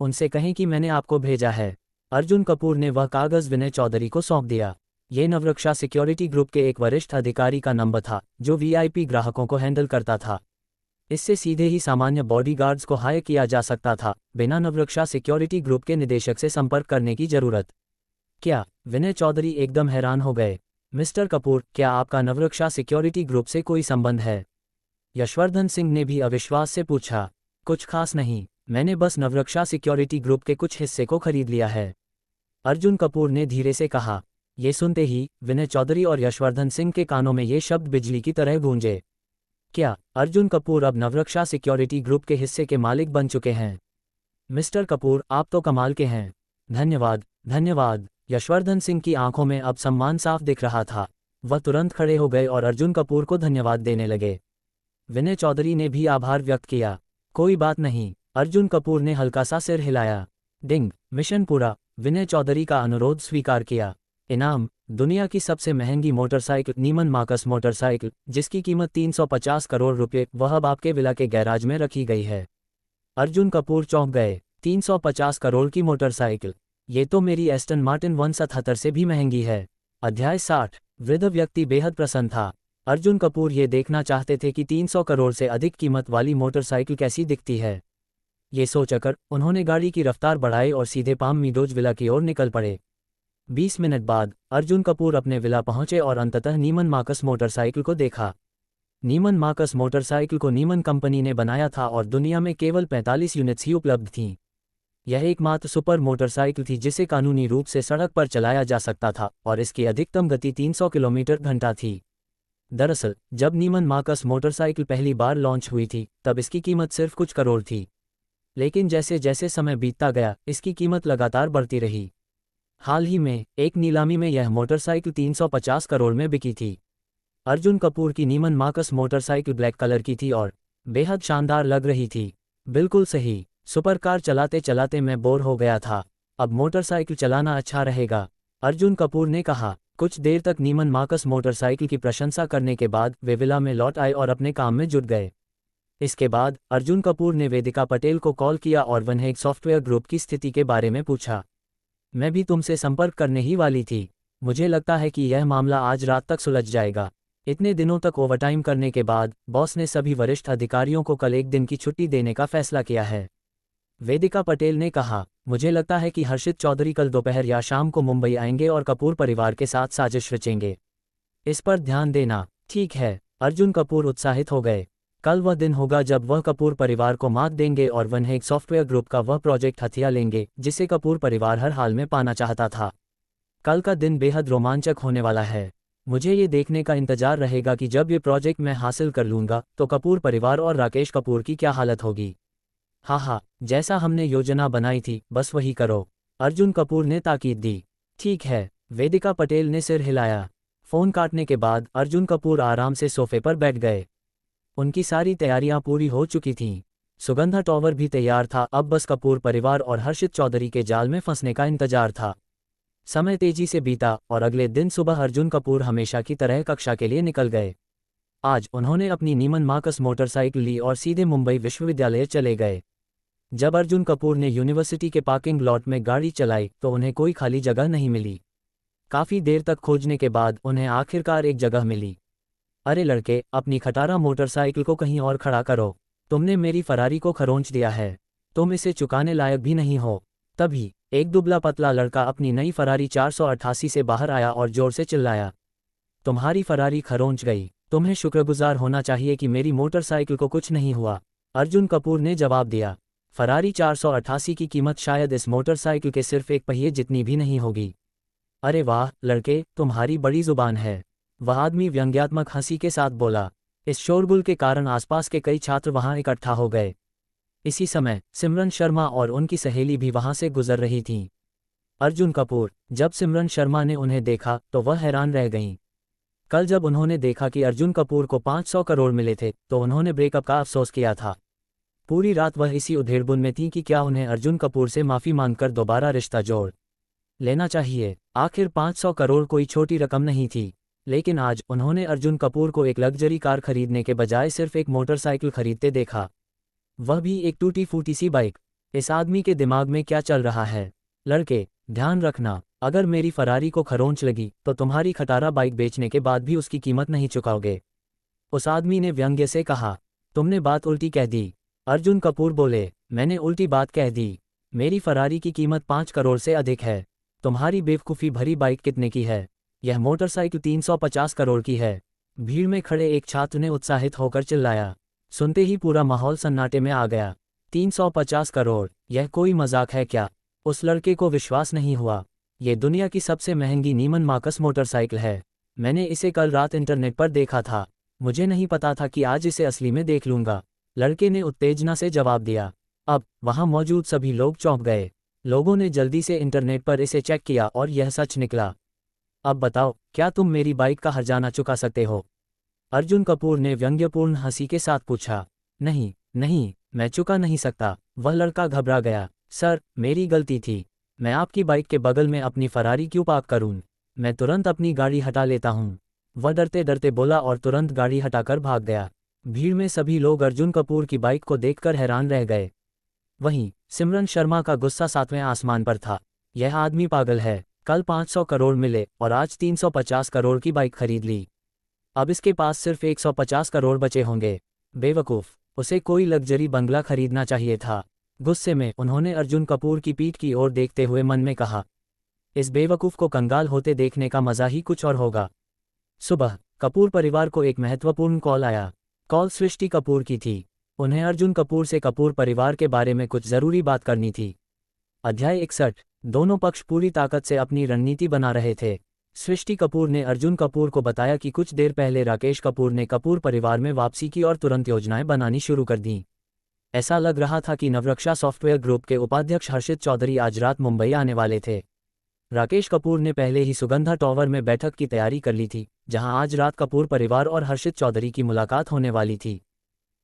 Speaker 1: उनसे कहें कि मैंने आपको भेजा है। अर्जुन कपूर ने वह कागज़ विनय चौधरी को सौंप दिया। ये नवरक्षा सिक्योरिटी ग्रुप के एक वरिष्ठ अधिकारी का नंबर था जो वीआईपी ग्राहकों को हैंडल करता था। इससे सीधे ही सामान्य बॉडीगार्ड्स को हायर किया जा सकता था, बिना नवरक्षा सिक्योरिटी ग्रुप के निदेशक से संपर्क करने की जरूरत। क्या, विनय चौधरी एकदम हैरान हो गए। मिस्टर कपूर, क्या आपका नवरक्षा सिक्योरिटी ग्रुप से कोई संबंध है, यशवर्धन सिंह ने भी अविश्वास से पूछा। कुछ खास नहीं, मैंने बस नवरक्षा सिक्योरिटी ग्रुप के कुछ हिस्से को खरीद लिया है, अर्जुन कपूर ने धीरे से कहा। ये सुनते ही विनय चौधरी और यशवर्धन सिंह के कानों में ये शब्द बिजली की तरह गूंजे। क्या, अर्जुन कपूर अब नवरक्षा सिक्योरिटी ग्रुप के हिस्से के मालिक बन चुके हैं? मिस्टर कपूर, आप तो कमाल के हैं। धन्यवाद, धन्यवाद। यशवर्धन सिंह की आंखों में अब सम्मान साफ दिख रहा था। वह तुरंत खड़े हो गए और अर्जुन कपूर को धन्यवाद देने लगे। विनय चौधरी ने भी आभार व्यक्त किया। कोई बात नहीं, अर्जुन कपूर ने हल्का सा सिर हिलाया। डिंग, मिशन पूरा, विनय चौधरी का अनुरोध स्वीकार किया। इनाम, दुनिया की सबसे महंगी मोटरसाइकिल नीमन मार्कस मोटरसाइकिल, जिसकी कीमत 350 करोड़ रुपये, वह अब आपके विला के गैराज में रखी गई है। अर्जुन कपूर चौंक गए। 350 करोड़ की मोटरसाइकिल, ये तो मेरी एस्टन मार्टिन 177 से भी महंगी है। अध्याय 60। वृद्ध व्यक्ति बेहद प्रसन्न था। अर्जुन कपूर ये देखना चाहते थे कि 300 करोड़ से अधिक कीमत वाली मोटरसाइकिल कैसी दिखती है। ये सोचकर उन्होंने गाड़ी की रफ्तार बढ़ाई और सीधे पाम मीडोज विला की ओर निकल पड़े। 20 मिनट बाद अर्जुन कपूर अपने विला पहुंचे और अंततः नीमन मार्कस मोटरसाइकिल को देखा। नीमन मार्कस मोटरसाइकिल को नीमन कंपनी ने बनाया था और दुनिया में केवल 45 यूनिट्स ही उपलब्ध थीं। यह एकमात्र सुपर मोटरसाइकिल थी जिसे कानूनी रूप से सड़क पर चलाया जा सकता था और इसकी अधिकतम गति 300 किलोमीटर घंटा थी। दरअसल जब नीमन मार्कस मोटरसाइकिल पहली बार लॉन्च हुई थी तब इसकी कीमत सिर्फ कुछ करोड़ थी, लेकिन जैसे जैसे समय बीतता गया इसकी कीमत लगातार बढ़ती रही। हाल ही में एक नीलामी में यह मोटरसाइकिल 350 करोड़ में बिकी थी। अर्जुन कपूर की नीमन मार्कस मोटरसाइकिल ब्लैक कलर की थी और बेहद शानदार लग रही थी। बिल्कुल सही, सुपरकार चलाते चलाते मैं बोर हो गया था, अब मोटरसाइकिल चलाना अच्छा रहेगा, अर्जुन कपूर ने कहा। कुछ देर तक नीमन मार्कस मोटरसाइकिल की प्रशंसा करने के बाद वे विला में लौट आए और अपने काम में जुट गए। इसके बाद अर्जुन कपूर ने वेदिका पटेल को कॉल किया और वनहेग सॉफ्टवेयर ग्रुप की स्थिति के बारे में पूछा। मैं भी तुमसे संपर्क करने ही वाली थी। मुझे लगता है कि यह मामला आज रात तक सुलझ जाएगा। इतने दिनों तक ओवरटाइम करने के बाद बॉस ने सभी वरिष्ठ अधिकारियों को कल एक दिन की छुट्टी देने का फैसला किया है, वेदिका पटेल ने कहा। मुझे लगता है कि हर्षित चौधरी कल दोपहर या शाम को मुंबई आएंगे और कपूर परिवार के साथ साजिश रचेंगे। इस पर ध्यान देना। ठीक है, अर्जुन कपूर उत्साहित हो गए। कल वह दिन होगा जब वह कपूर परिवार को मात देंगे और वनहेग सॉफ्टवेयर ग्रुप का वह प्रोजेक्ट हथिया लेंगे जिसे कपूर परिवार हर हाल में पाना चाहता था। कल का दिन बेहद रोमांचक होने वाला है। मुझे ये देखने का इंतजार रहेगा कि जब ये प्रोजेक्ट मैं हासिल कर लूँगा तो कपूर परिवार और राकेश कपूर की क्या हालत होगी। हाँ, जैसा हमने योजना बनाई थी बस वही करो, अर्जुन कपूर ने ताकीद दी। ठीक है, वेदिका पटेल ने सिर हिलाया। फ़ोन काटने के बाद अर्जुन कपूर आराम से सोफे पर बैठ गए। उनकी सारी तैयारियां पूरी हो चुकी थीं। सुगंधा टॉवर भी तैयार था, अब बस कपूर परिवार और हर्षित चौधरी के जाल में फंसने का इंतजार था। समय तेजी से बीता और अगले दिन सुबह अर्जुन कपूर हमेशा की तरह कक्षा के लिए निकल गए। आज उन्होंने अपनी नीमन मार्कस मोटरसाइकिल ली और सीधे मुंबई विश्वविद्यालय चले गए। जब अर्जुन कपूर ने यूनिवर्सिटी के पार्किंग लॉट में गाड़ी चलाई तो उन्हें कोई खाली जगह नहीं मिली। काफ़ी देर तक खोजने के बाद उन्हें आखिरकार एक जगह मिली। अरे लड़के, अपनी खटारा मोटरसाइकिल को कहीं और खड़ा करो, तुमने मेरी फरारी को खरोंच दिया है, तुम इसे चुकाने लायक भी नहीं हो। तभी एक दुबला पतला लड़का अपनी नई फरारी 488 से बाहर आया और जोर से चिल्लाया, तुम्हारी फरारी खरोंच गई, तुम्हें शुक्रगुजार होना चाहिए कि मेरी मोटरसाइकिल को कुछ नहीं हुआ। अर्जुन कपूर ने जवाब दिया, फरारी 488 की कीमत शायद इस मोटरसाइकिल के सिर्फ एक पहिए जितनी भी नहीं होगी। अरे वाह लड़के, तुम्हारी बड़ी जुबान है, वह आदमी व्यंग्यात्मक हंसी के साथ बोला। इस शोरगुल के कारण आसपास के कई छात्र वहां इकट्ठा हो गए। इसी समय सिमरन शर्मा और उनकी सहेली भी वहां से गुजर रही थीं। अर्जुन कपूर, जब सिमरन शर्मा ने उन्हें देखा तो वह हैरान रह गईं। कल जब उन्होंने देखा कि अर्जुन कपूर को 500 करोड़ मिले थे तो उन्होंने ब्रेकअप का अफसोस किया था। पूरी रात वह इसी उधेड़बुन में थी कि क्या उन्हें अर्जुन कपूर से माफ़ी मांगकर दोबारा रिश्ता जोड़ लेना चाहिए। आखिर 500 करोड़ कोई छोटी रकम नहीं थी, लेकिन आज उन्होंने अर्जुन कपूर को एक लग्जरी कार खरीदने के बजाय सिर्फ एक मोटरसाइकिल खरीदते देखा, वह भी एक टूटी फूटी सी बाइक। इस आदमी के दिमाग में क्या चल रहा है? लड़के, ध्यान रखना, अगर मेरी फरारी को खरोंच लगी तो तुम्हारी खटारा बाइक बेचने के बाद भी उसकी कीमत नहीं चुकाओगे। उस आदमी ने व्यंग्य से कहा। तुमने बात उल्टी कह दी। अर्जुन कपूर बोले, मैंने उल्टी बात कह दी। मेरी फरारी की कीमत 5 करोड़ से अधिक है। तुम्हारी बेवकूफ़ी भरी बाइक कितने की है? यह मोटरसाइकिल 350 करोड़ की है। भीड़ में खड़े एक छात्र ने उत्साहित होकर चिल्लाया। सुनते ही पूरा माहौल सन्नाटे में आ गया। 350 करोड़, यह कोई मजाक है क्या? उस लड़के को विश्वास नहीं हुआ। ये दुनिया की सबसे महंगी नीमन मार्कस मोटरसाइकिल है। मैंने इसे कल रात इंटरनेट पर देखा था। मुझे नहीं पता था कि आज इसे असली में देख लूँगा, लड़के ने उत्तेजना से जवाब दिया। अब वहाँ मौजूद सभी लोग चौंक गए। लोगों ने जल्दी से इंटरनेट पर इसे चेक किया और यह सच निकला। अब बताओ, क्या तुम मेरी बाइक का हर्जाना चुका सकते हो? अर्जुन कपूर ने व्यंग्यपूर्ण हंसी के साथ पूछा। नहीं नहीं, मैं चुका नहीं सकता। वह लड़का घबरा गया। सर, मेरी गलती थी। मैं आपकी बाइक के बगल में अपनी फरारी क्यों पार्क करूं? मैं तुरंत अपनी गाड़ी हटा लेता हूं। वह डरते डरते बोला और तुरंत गाड़ी हटाकर भाग गया। भीड़ में सभी लोग अर्जुन कपूर की बाइक को देखकर हैरान रह गए। वहीं सिमरन शर्मा का गुस्सा 7वें आसमान पर था। यह आदमी पागल है। कल 500 करोड़ मिले और आज 350 करोड़ की बाइक खरीद ली। अब इसके पास सिर्फ 150 करोड़ बचे होंगे। बेवकूफ़, उसे कोई लग्जरी बंगला खरीदना चाहिए था। गुस्से में उन्होंने अर्जुन कपूर की पीठ की ओर देखते हुए मन में कहा, इस बेवकूफ़ को कंगाल होते देखने का मज़ा ही कुछ और होगा। सुबह कपूर परिवार को एक महत्वपूर्ण कॉल आया। कॉल सृष्टि कपूर की थी। उन्हें अर्जुन कपूर से कपूर परिवार के बारे में कुछ ज़रूरी बात करनी थी। अध्याय 61। दोनों पक्ष पूरी ताकत से अपनी रणनीति बना रहे थे। सृष्टि कपूर ने अर्जुन कपूर को बताया कि कुछ देर पहले राकेश कपूर ने कपूर परिवार में वापसी की और तुरंत योजनाएं बनानी शुरू कर दीं। ऐसा लग रहा था कि नवरक्षा सॉफ्टवेयर ग्रुप के उपाध्यक्ष हर्षित चौधरी आज रात मुंबई आने वाले थे। राकेश कपूर ने पहले ही सुगंधा टॉवर में बैठक की तैयारी कर ली थी, जहां आज रात कपूर परिवार और हर्षित चौधरी की मुलाकात होने वाली थी।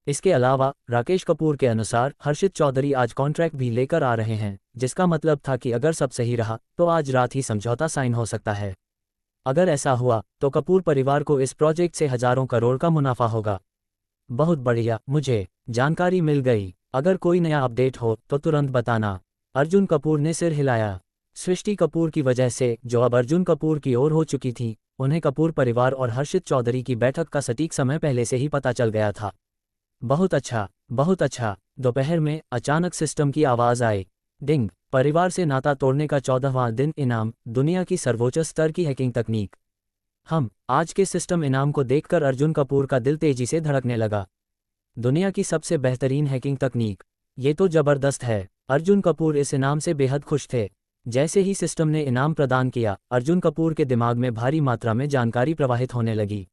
Speaker 1: इसके अलावा राकेश कपूर के अनुसार हर्षित चौधरी आज कॉन्ट्रैक्ट भी लेकर आ रहे हैं, जिसका मतलब था कि अगर सब सही रहा तो आज रात ही समझौता साइन हो सकता है। अगर ऐसा हुआ तो कपूर परिवार को इस प्रोजेक्ट से हजारों करोड़ का मुनाफा होगा। बहुत बढ़िया, मुझे जानकारी मिल गई। अगर कोई नया अपडेट हो तो तुरंत बताना। अर्जुन कपूर ने सिर हिलाया। सृष्टि कपूर की वजह से, जो अब अर्जुन कपूर की ओर हो चुकी थी, उन्हें कपूर परिवार और हर्षित चौधरी की बैठक का सटीक समय पहले से ही पता चल गया था। बहुत अच्छा, बहुत अच्छा। दोपहर में अचानक सिस्टम की आवाज़ आई। डिंग। परिवार से नाता तोड़ने का 14वां दिन इनाम, दुनिया की सर्वोच्च स्तर की हैकिंग तकनीक। हम आज के सिस्टम इनाम को देखकर अर्जुन कपूर का दिल तेजी से धड़कने लगा। दुनिया की सबसे बेहतरीन हैकिंग तकनीक, ये तो जबरदस्त है। अर्जुन कपूर इस इनाम से बेहद खुश थे। जैसे ही सिस्टम ने इनाम प्रदान किया, अर्जुन कपूर के दिमाग में भारी मात्रा में जानकारी प्रवाहित होने लगी।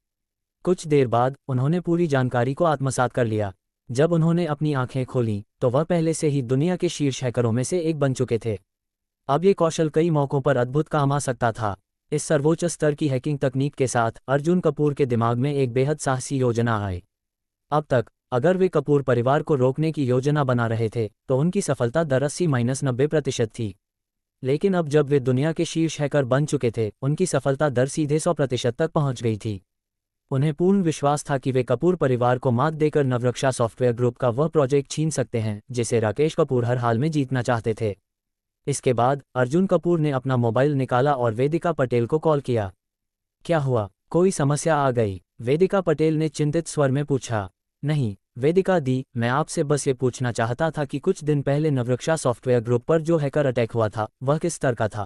Speaker 1: कुछ देर बाद उन्होंने पूरी जानकारी को आत्मसात कर लिया। जब उन्होंने अपनी आंखें खोलीं, तो वह पहले से ही दुनिया के शीर्ष हैकरों में से एक बन चुके थे। अब ये कौशल कई मौकों पर अद्भुत काम आ सकता था। इस सर्वोच्च स्तर की हैकिंग तकनीक के साथ अर्जुन कपूर के दिमाग में एक बेहद साहसी योजना आई। अब तक अगर वे कपूर परिवार को रोकने की योजना बना रहे थे, तो उनकी सफलता दर 80-90% थी। लेकिन अब जब वे दुनिया के शीर्ष हैकर बन चुके थे, उनकी सफलता दर सीधे 100% तक पहुंच गई थी। उन्हें पूर्ण विश्वास था कि वे कपूर परिवार को मात देकर नवरक्षा सॉफ्टवेयर ग्रुप का वह प्रोजेक्ट छीन सकते हैं जिसे राकेश कपूर हर हाल में जीतना चाहते थे। इसके बाद अर्जुन कपूर ने अपना मोबाइल निकाला और वेदिका पटेल को कॉल किया। क्या हुआ, कोई समस्या आ गई? वेदिका पटेल ने चिंतित स्वर में पूछा। नहीं वेदिका दी, मैं आपसे बस ये पूछना चाहता था कि कुछ दिन पहले नवरक्षा सॉफ्टवेयर ग्रुप पर जो हैकर अटैक हुआ था, वह किस स्तर का था?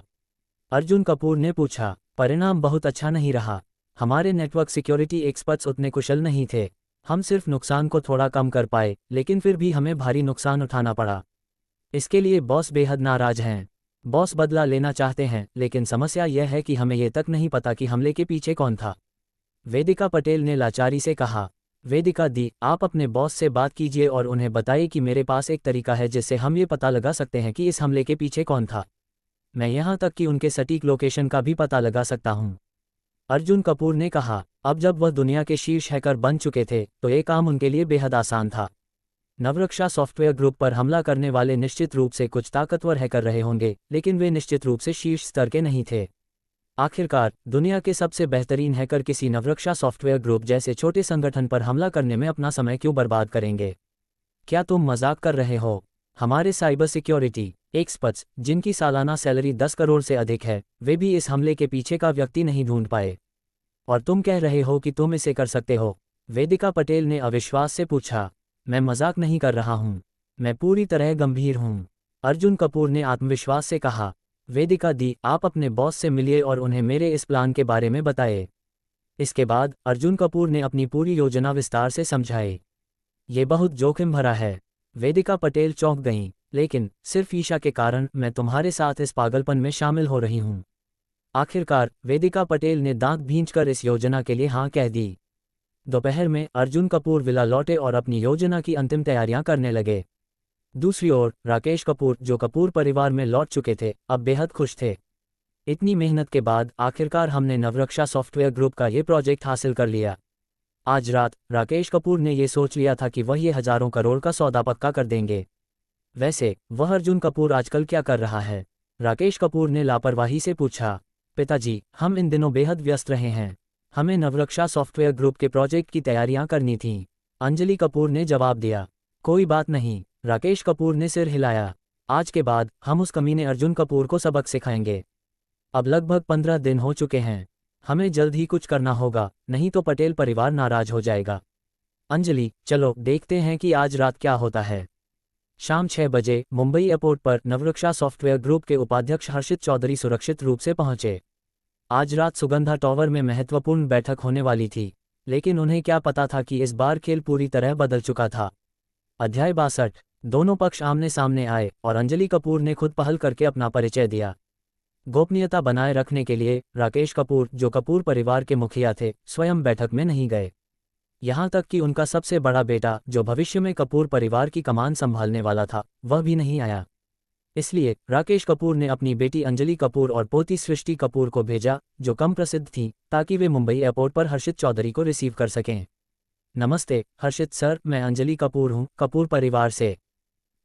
Speaker 1: अर्जुन कपूर ने पूछा। परिणाम बहुत अच्छा नहीं रहा। हमारे नेटवर्क सिक्योरिटी एक्सपर्ट्स उतने कुशल नहीं थे। हम सिर्फ नुकसान को थोड़ा कम कर पाए, लेकिन फिर भी हमें भारी नुकसान उठाना पड़ा। इसके लिए बॉस बेहद नाराज हैं। बॉस बदला लेना चाहते हैं, लेकिन समस्या यह है कि हमें यह तक नहीं पता कि हमले के पीछे कौन था। वेदिका पटेल ने लाचारी से कहा। वेदिका दी, आप अपने बॉस से बात कीजिए और उन्हें बताइए कि मेरे पास एक तरीका है जिससे हम ये पता लगा सकते हैं कि इस हमले के पीछे कौन था। मैं यहाँ तक कि उनके सटीक लोकेशन का भी पता लगा सकता हूँ। अर्जुन कपूर ने कहा। अब जब वह दुनिया के शीर्ष हैकर बन चुके थे, तो ये काम उनके लिए बेहद आसान था। नवरक्षा सॉफ्टवेयर ग्रुप पर हमला करने वाले निश्चित रूप से कुछ ताकतवर हैकर रहे होंगे, लेकिन वे निश्चित रूप से शीर्ष स्तर के नहीं थे। आखिरकार दुनिया के सबसे बेहतरीन हैकर किसी नवरक्षा सॉफ्टवेयर ग्रुप जैसे छोटे संगठन पर हमला करने में अपना समय क्यों बर्बाद करेंगे? क्या तुम मजाक कर रहे हो? हमारे साइबर सिक्योरिटी एक्सपर्ट्स, जिनकी सालाना सैलरी 10 करोड़ से अधिक है, वे भी इस हमले के पीछे का व्यक्ति नहीं ढूंढ पाए। और तुम कह रहे हो कि तुम इसे कर सकते हो? वेदिका पटेल ने अविश्वास से पूछा। मैं मजाक नहीं कर रहा हूँ, मैं पूरी तरह गंभीर हूँ, अर्जुन कपूर ने आत्मविश्वास से कहा। वेदिका दी, आप अपने बॉस से मिलिए और उन्हें मेरे इस प्लान के बारे में बताएं। इसके बाद अर्जुन कपूर ने अपनी पूरी योजना विस्तार से समझाई। ये बहुत जोखिम भरा है। वेदिका पटेल चौंक गईं। लेकिन सिर्फ ईशा के कारण मैं तुम्हारे साथ इस पागलपन में शामिल हो रही हूँ। आखिरकार वेदिका पटेल ने दांत भींचकर इस योजना के लिए हाँ कह दी। दोपहर में अर्जुन कपूर विला लौटे और अपनी योजना की अंतिम तैयारियां करने लगे। दूसरी ओर राकेश कपूर, जो कपूर परिवार में लौट चुके थे, अब बेहद खुश थे। इतनी मेहनत के बाद आखिरकार हमने नवरक्षा सॉफ्टवेयर ग्रुप का ये प्रोजेक्ट हासिल कर लिया। आज रात राकेश कपूर ने ये सोच लिया था कि वह ये हजारों करोड़ का सौदा पक्का कर देंगे। वैसे वह अर्जुन कपूर आजकल क्या कर रहा है? राकेश कपूर ने लापरवाही से पूछा। पिताजी, हम इन दिनों बेहद व्यस्त रहे हैं। हमें नवरक्षा सॉफ्टवेयर ग्रुप के प्रोजेक्ट की तैयारियां करनी थीं, अंजलि कपूर ने जवाब दिया। कोई बात नहीं, राकेश कपूर ने सिर हिलाया। आज के बाद हम उस कमीने अर्जुन कपूर को सबक सिखाएंगे। अब लगभग 15 दिन हो चुके हैं। हमें जल्द ही कुछ करना होगा, नहीं तो पटेल परिवार नाराज हो जाएगा। अंजलि, चलो देखते हैं कि आज रात क्या होता है। शाम 6 बजे मुंबई एयरपोर्ट पर नवरक्षा सॉफ्टवेयर ग्रुप के उपाध्यक्ष हर्षित चौधरी सुरक्षित रूप से पहुंचे। आज रात सुगंधा टावर में महत्वपूर्ण बैठक होने वाली थी, लेकिन उन्हें क्या पता था कि इस बार खेल पूरी तरह बदल चुका था। अध्याय 62। दोनों पक्ष आमने सामने आए और अंजलि कपूर ने खुद पहल करके अपना परिचय दिया। गोपनीयता बनाए रखने के लिए राकेश कपूर, जो कपूर परिवार के मुखिया थे, स्वयं बैठक में नहीं गए। यहाँ तक कि उनका सबसे बड़ा बेटा, जो भविष्य में कपूर परिवार की कमान संभालने वाला था, वह भी नहीं आया। इसलिए राकेश कपूर ने अपनी बेटी अंजलि कपूर और पोती सृष्टि कपूर को भेजा, जो कम प्रसिद्ध थी, ताकि वे मुंबई एयरपोर्ट पर हर्षित चौधरी को रिसीव कर सकें। नमस्ते हर्षित सर, मैं अंजलि कपूर हूँ, कपूर परिवार से।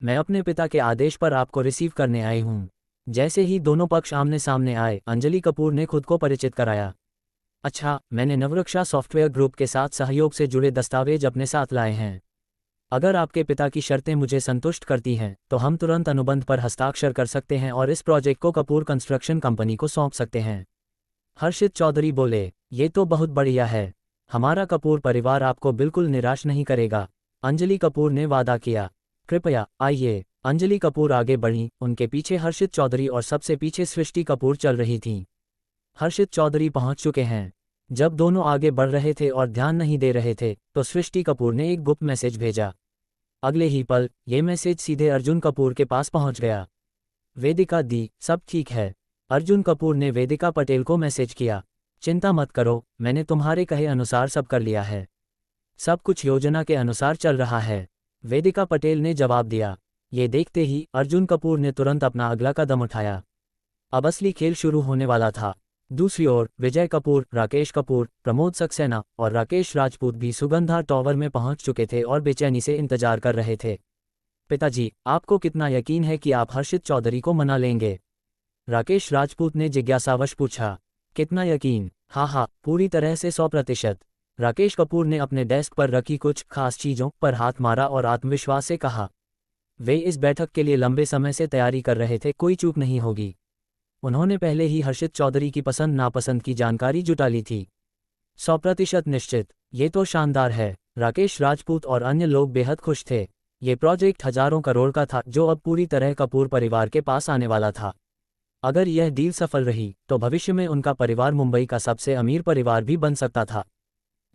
Speaker 1: मैं अपने पिता के आदेश पर आपको रिसीव करने आई हूँ। जैसे ही दोनों पक्ष आमने सामने आए, अंजलि कपूर ने खुद को परिचित कराया। अच्छा, मैंने नवरक्षा सॉफ्टवेयर ग्रुप के साथ सहयोग से जुड़े दस्तावेज अपने साथ लाए हैं। अगर आपके पिता की शर्तें मुझे संतुष्ट करती हैं, तो हम तुरंत अनुबंध पर हस्ताक्षर कर सकते हैं और इस प्रोजेक्ट को कपूर कंस्ट्रक्शन कंपनी को सौंप सकते हैं। हर्षित चौधरी बोले, ये तो बहुत बढ़िया है। हमारा कपूर परिवार आपको बिल्कुल निराश नहीं करेगा, अंजलि कपूर ने वादा किया। कृपया आइए। अंजलि कपूर आगे बढ़ी, उनके पीछे हर्षित चौधरी और सबसे पीछे सृष्टि कपूर चल रही थीं। हर्षित चौधरी पहुंच चुके हैं। जब दोनों आगे बढ़ रहे थे और ध्यान नहीं दे रहे थे तो सृष्टि कपूर ने एक गुप्त मैसेज भेजा। अगले ही पल ये मैसेज सीधे अर्जुन कपूर के पास पहुंच गया। वेदिका दी, सब ठीक है। अर्जुन कपूर ने वेदिका पटेल को मैसेज किया। चिंता मत करो, मैंने तुम्हारे कहे अनुसार सब कर लिया है। सब कुछ योजना के अनुसार चल रहा है, वेदिका पटेल ने जवाब दिया। ये देखते ही अर्जुन कपूर ने तुरंत अपना अगला कदम उठाया। अब असली खेल शुरू होने वाला था। दूसरी ओर विजय कपूर, राकेश कपूर, प्रमोद सक्सेना और राकेश राजपूत भी सुगंधा टॉवर में पहुंच चुके थे और बेचैनी से इंतजार कर रहे थे। पिताजी, आपको कितना यकीन है कि आप हर्षित चौधरी को मना लेंगे? राकेश राजपूत ने जिज्ञासावश पूछा। कितना यकीन? हाँ, पूरी तरह से 100%। राकेश कपूर ने अपने डेस्क पर रखी कुछ खास चीज़ों पर हाथ मारा और आत्मविश्वास से कहा। वे इस बैठक के लिए लंबे समय से तैयारी कर रहे थे, कोई चूक नहीं होगी। उन्होंने पहले ही हर्षित चौधरी की पसंद नापसंद की जानकारी जुटा ली थी। 100% निश्चित। ये तो शानदार है। राकेश राजपूत और अन्य लोग बेहद खुश थे। ये प्रोजेक्ट हजारों करोड़ का था जो अब पूरी तरह कपूर परिवार के पास आने वाला था। अगर यह डील सफल रही तो भविष्य में उनका परिवार मुंबई का सबसे अमीर परिवार भी बन सकता था।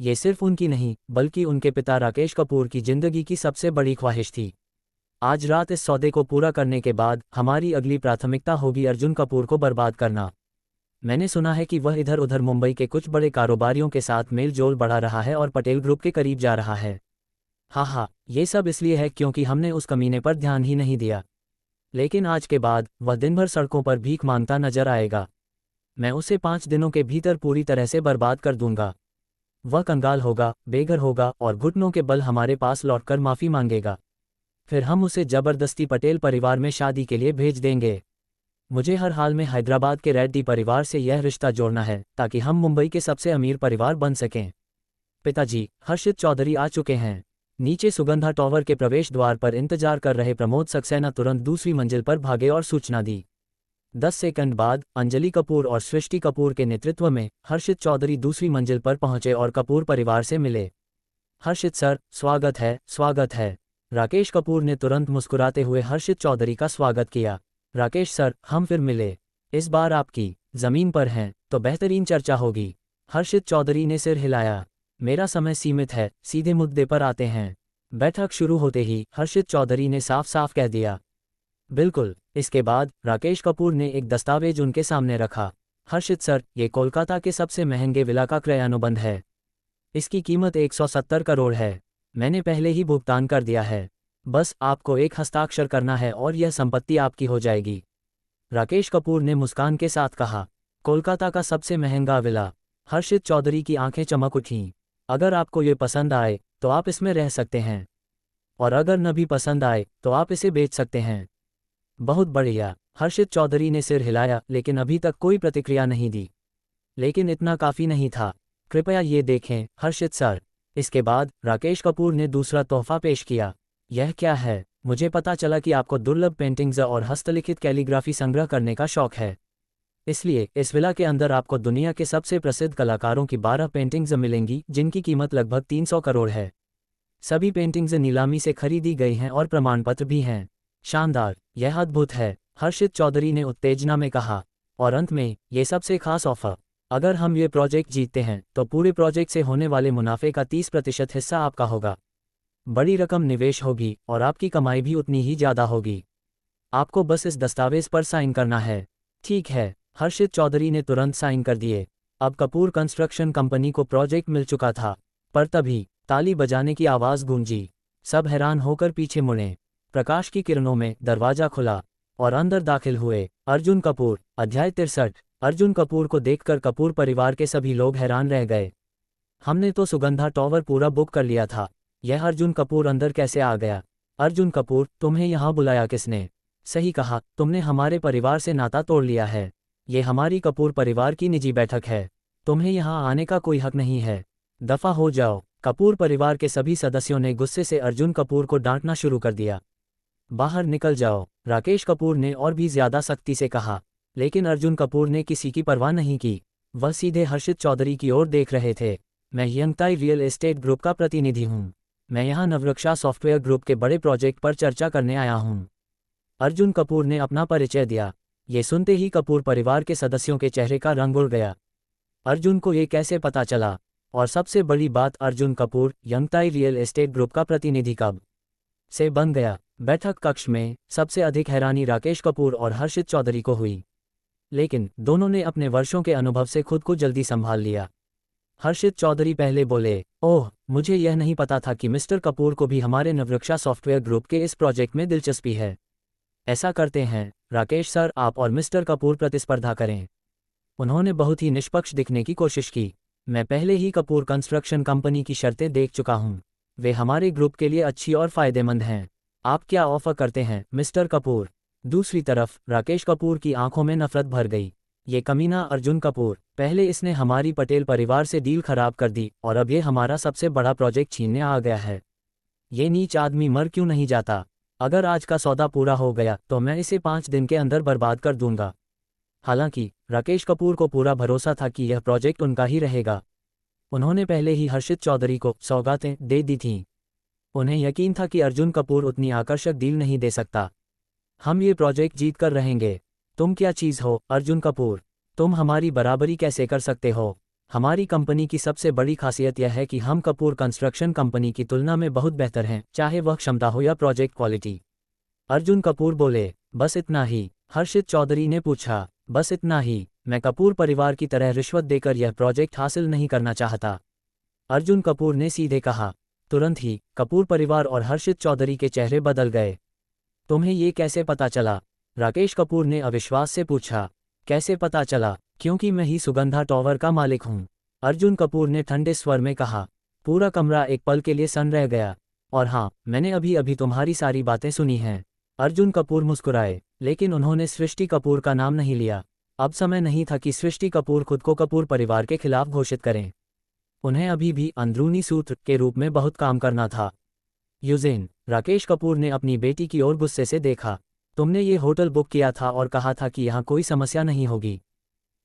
Speaker 1: ये सिर्फ उनकी नहीं बल्कि उनके पिता राकेश कपूर की जिंदगी की सबसे बड़ी ख्वाहिश थी। आज रात इस सौदे को पूरा करने के बाद हमारी अगली प्राथमिकता होगी अर्जुन कपूर को बर्बाद करना। मैंने सुना है कि वह इधर उधर मुंबई के कुछ बड़े कारोबारियों के साथ मेल जोल बढ़ा रहा है और पटेल ग्रुप के करीब जा रहा है। हाँ, ये सब इसलिए है क्योंकि हमने उस कमीने पर ध्यान ही नहीं दिया। लेकिन आज के बाद वह दिन भर सड़कों पर भीख मांगता नजर आएगा। मैं उसे 5 दिनों के भीतर पूरी तरह से बर्बाद कर दूंगा। वह कंगाल होगा, बेघर होगा और घुटनों के बल हमारे पास लौटकर माफ़ी मांगेगा। फिर हम उसे जबरदस्ती पटेल परिवार में शादी के लिए भेज देंगे। मुझे हर हाल में हैदराबाद के रेड्डी परिवार से यह रिश्ता जोड़ना है ताकि हम मुंबई के सबसे अमीर परिवार बन सकें। पिताजी, हर्षित चौधरी आ चुके हैं। नीचे सुगंधा टॉवर के प्रवेश द्वार पर इंतजार कर रहे प्रमोद सक्सेना तुरंत दूसरी मंजिल पर भागे और सूचना दी। 10 सेकंड बाद अंजलि कपूर और सृष्टि कपूर के नेतृत्व में हर्षित चौधरी दूसरी मंजिल पर पहुंचे और कपूर परिवार से मिले। हर्षित सर, स्वागत है, स्वागत है। राकेश कपूर ने तुरंत मुस्कुराते हुए हर्षित चौधरी का स्वागत किया। राकेश सर, हम फिर मिले। इस बार आपकी जमीन पर हैं तो बेहतरीन चर्चा होगी। हर्षित चौधरी ने सिर हिलाया। मेरा समय सीमित है, सीधे मुद्दे पर आते हैं। बैठक शुरू होते ही हर्षित चौधरी ने साफ साफ कह दिया। बिल्कुल। इसके बाद राकेश कपूर ने एक दस्तावेज उनके सामने रखा। हर्षित सर, ये कोलकाता के सबसे महंगे विला का क्रय अनुबंध है। इसकी कीमत 170 करोड़ है। मैंने पहले ही भुगतान कर दिया है। बस आपको एक हस्ताक्षर करना है और यह संपत्ति आपकी हो जाएगी। राकेश कपूर ने मुस्कान के साथ कहा। कोलकाता का सबसे महंगा विला। हर्षित चौधरी की आंखें चमक उठीं। अगर आपको ये पसंद आए तो आप इसमें रह सकते हैं, और अगर न भी पसंद आए तो आप इसे बेच सकते हैं। बहुत बढ़िया। हर्षित चौधरी ने सिर हिलाया लेकिन अभी तक कोई प्रतिक्रिया नहीं दी। लेकिन इतना काफ़ी नहीं था। कृपया ये देखें हर्षित सर। इसके बाद राकेश कपूर ने दूसरा तोहफा पेश किया। यह क्या है? मुझे पता चला कि आपको दुर्लभ पेंटिंग्स और हस्तलिखित कैलीग्राफी संग्रह करने का शौक है। इसलिए इस विला के अंदर आपको दुनिया के सबसे प्रसिद्ध कलाकारों की 12 पेंटिंग्स मिलेंगी जिनकी कीमत लगभग 300 करोड़ है। सभी पेंटिंग्स नीलामी से खरीदी गई हैं और प्रमाण पत्र भी हैं। शानदार, यह अद्भुत है, हर्षित चौधरी ने उत्तेजना में कहा। और अंत में ये सबसे खास ऑफर, अगर हम ये प्रोजेक्ट जीतते हैं तो पूरे प्रोजेक्ट से होने वाले मुनाफे का 30% हिस्सा आपका होगा। बड़ी रकम निवेश होगी और आपकी कमाई भी उतनी ही ज़्यादा होगी। आपको बस इस दस्तावेज पर साइन करना है। ठीक है। हर्षित चौधरी ने तुरंत साइन कर दिए। अब कपूर कंस्ट्रक्शन कंपनी को प्रोजेक्ट मिल चुका था। पर तभी ताली बजाने की आवाज़ गूंजी। सब हैरान होकर पीछे मुड़े। प्रकाश की किरणों में दरवाजा खुला और अंदर दाखिल हुए अर्जुन कपूर। अध्याय 63। अर्जुन कपूर को देखकर कपूर परिवार के सभी लोग हैरान रह गए। हमने तो सुगंधा टॉवर पूरा बुक कर लिया था, यह अर्जुन कपूर अंदर कैसे आ गया? अर्जुन कपूर, तुम्हें यहाँ बुलाया किसने? सही कहा, तुमने हमारे परिवार से नाता तोड़ लिया है। ये हमारी कपूर परिवार की निजी बैठक है। तुम्हें यहाँ आने का कोई हक नहीं है। दफा हो जाओ। कपूर परिवार के सभी सदस्यों ने गुस्से से अर्जुन कपूर को डांटना शुरू कर दिया। बाहर निकल जाओ, राकेश कपूर ने और भी ज्यादा सख्ती से कहा। लेकिन अर्जुन कपूर ने किसी की परवाह नहीं की। वह सीधे हर्षित चौधरी की ओर देख रहे थे। मैं यंगताई रियल एस्टेट ग्रुप का प्रतिनिधि हूँ। मैं यहाँ नवरक्षा सॉफ्टवेयर ग्रुप के बड़े प्रोजेक्ट पर चर्चा करने आया हूँ। अर्जुन कपूर ने अपना परिचय दिया। ये सुनते ही कपूर परिवार के सदस्यों के चेहरे का रंग उड़ गया। अर्जुन को ये कैसे पता चला? और सबसे बड़ी बात, Arjun Kapoor Yangtai real estate group का प्रतिनिधि कब से बन गया? बैठक कक्ष में सबसे अधिक हैरानी राकेश कपूर और हर्षित चौधरी को हुई, लेकिन दोनों ने अपने वर्षों के अनुभव से खुद को जल्दी संभाल लिया। हर्षित चौधरी पहले बोले, ओह, मुझे यह नहीं पता था कि मिस्टर कपूर को भी हमारे नवरक्षा सॉफ्टवेयर ग्रुप के इस प्रोजेक्ट में दिलचस्पी है। ऐसा करते हैं राकेश सर, आप और मिस्टर कपूर प्रतिस्पर्धा करें। उन्होंने बहुत ही निष्पक्ष दिखने की कोशिश की। मैं पहले ही कपूर कंस्ट्रक्शन कंपनी की शर्तें देख चुका हूं, वे हमारे ग्रुप के लिए अच्छी और फायदेमंद हैं। आप क्या ऑफर करते हैं मिस्टर कपूर? दूसरी तरफ राकेश कपूर की आंखों में नफरत भर गई। ये कमीना अर्जुन कपूर, पहले इसने हमारी पटेल परिवार से डील खराब कर दी और अब ये हमारा सबसे बड़ा प्रोजेक्ट छीनने आ गया है। ये नीच आदमी मर क्यों नहीं जाता? अगर आज का सौदा पूरा हो गया तो मैं इसे 5 दिन के अंदर बर्बाद कर दूंगा। हालांकि राकेश कपूर को पूरा भरोसा था कि यह प्रोजेक्ट उनका ही रहेगा। उन्होंने पहले ही हर्षित चौधरी को सौगातें दे दी थीं। उन्हें यकीन था कि अर्जुन कपूर उतनी आकर्षक डील नहीं दे सकता। हम ये प्रोजेक्ट जीत कर रहेंगे। तुम क्या चीज़ हो अर्जुन कपूर? तुम हमारी बराबरी कैसे कर सकते हो? हमारी कंपनी की सबसे बड़ी खासियत यह है कि हम कपूर कंस्ट्रक्शन कंपनी की तुलना में बहुत बेहतर हैं, चाहे वह क्षमता हो या प्रोजेक्ट क्वालिटी। अर्जुन कपूर बोले, बस इतना ही? हर्षित चौधरी ने पूछा। बस इतना ही? मैं कपूर परिवार की तरह रिश्वत देकर यह प्रोजेक्ट हासिल नहीं करना चाहता, अर्जुन कपूर ने सीधे कहा। तुरंत ही कपूर परिवार और हर्षित चौधरी के चेहरे बदल गए। तुम्हें ये कैसे पता चला? राकेश कपूर ने अविश्वास से पूछा। कैसे पता चला? क्योंकि मैं ही सुगंधा टॉवर का मालिक हूँ, अर्जुन कपूर ने ठंडे स्वर में कहा। पूरा कमरा एक पल के लिए सन्न रह गया। और हाँ, मैंने अभी अभी तुम्हारी सारी बातें सुनी हैं। अर्जुन कपूर मुस्कुराए, लेकिन उन्होंने सृष्टि कपूर का नाम नहीं लिया। अब समय नहीं था कि सृष्टि कपूर खुद को कपूर परिवार के खिलाफ घोषित करें। उन्हें अभी भी अंदरूनी सूत्र के रूप में बहुत काम करना था। यूजेन, राकेश कपूर ने अपनी बेटी की ओर गुस्से से देखा। तुमने ये होटल बुक किया था और कहा था कि यहाँ कोई समस्या नहीं होगी,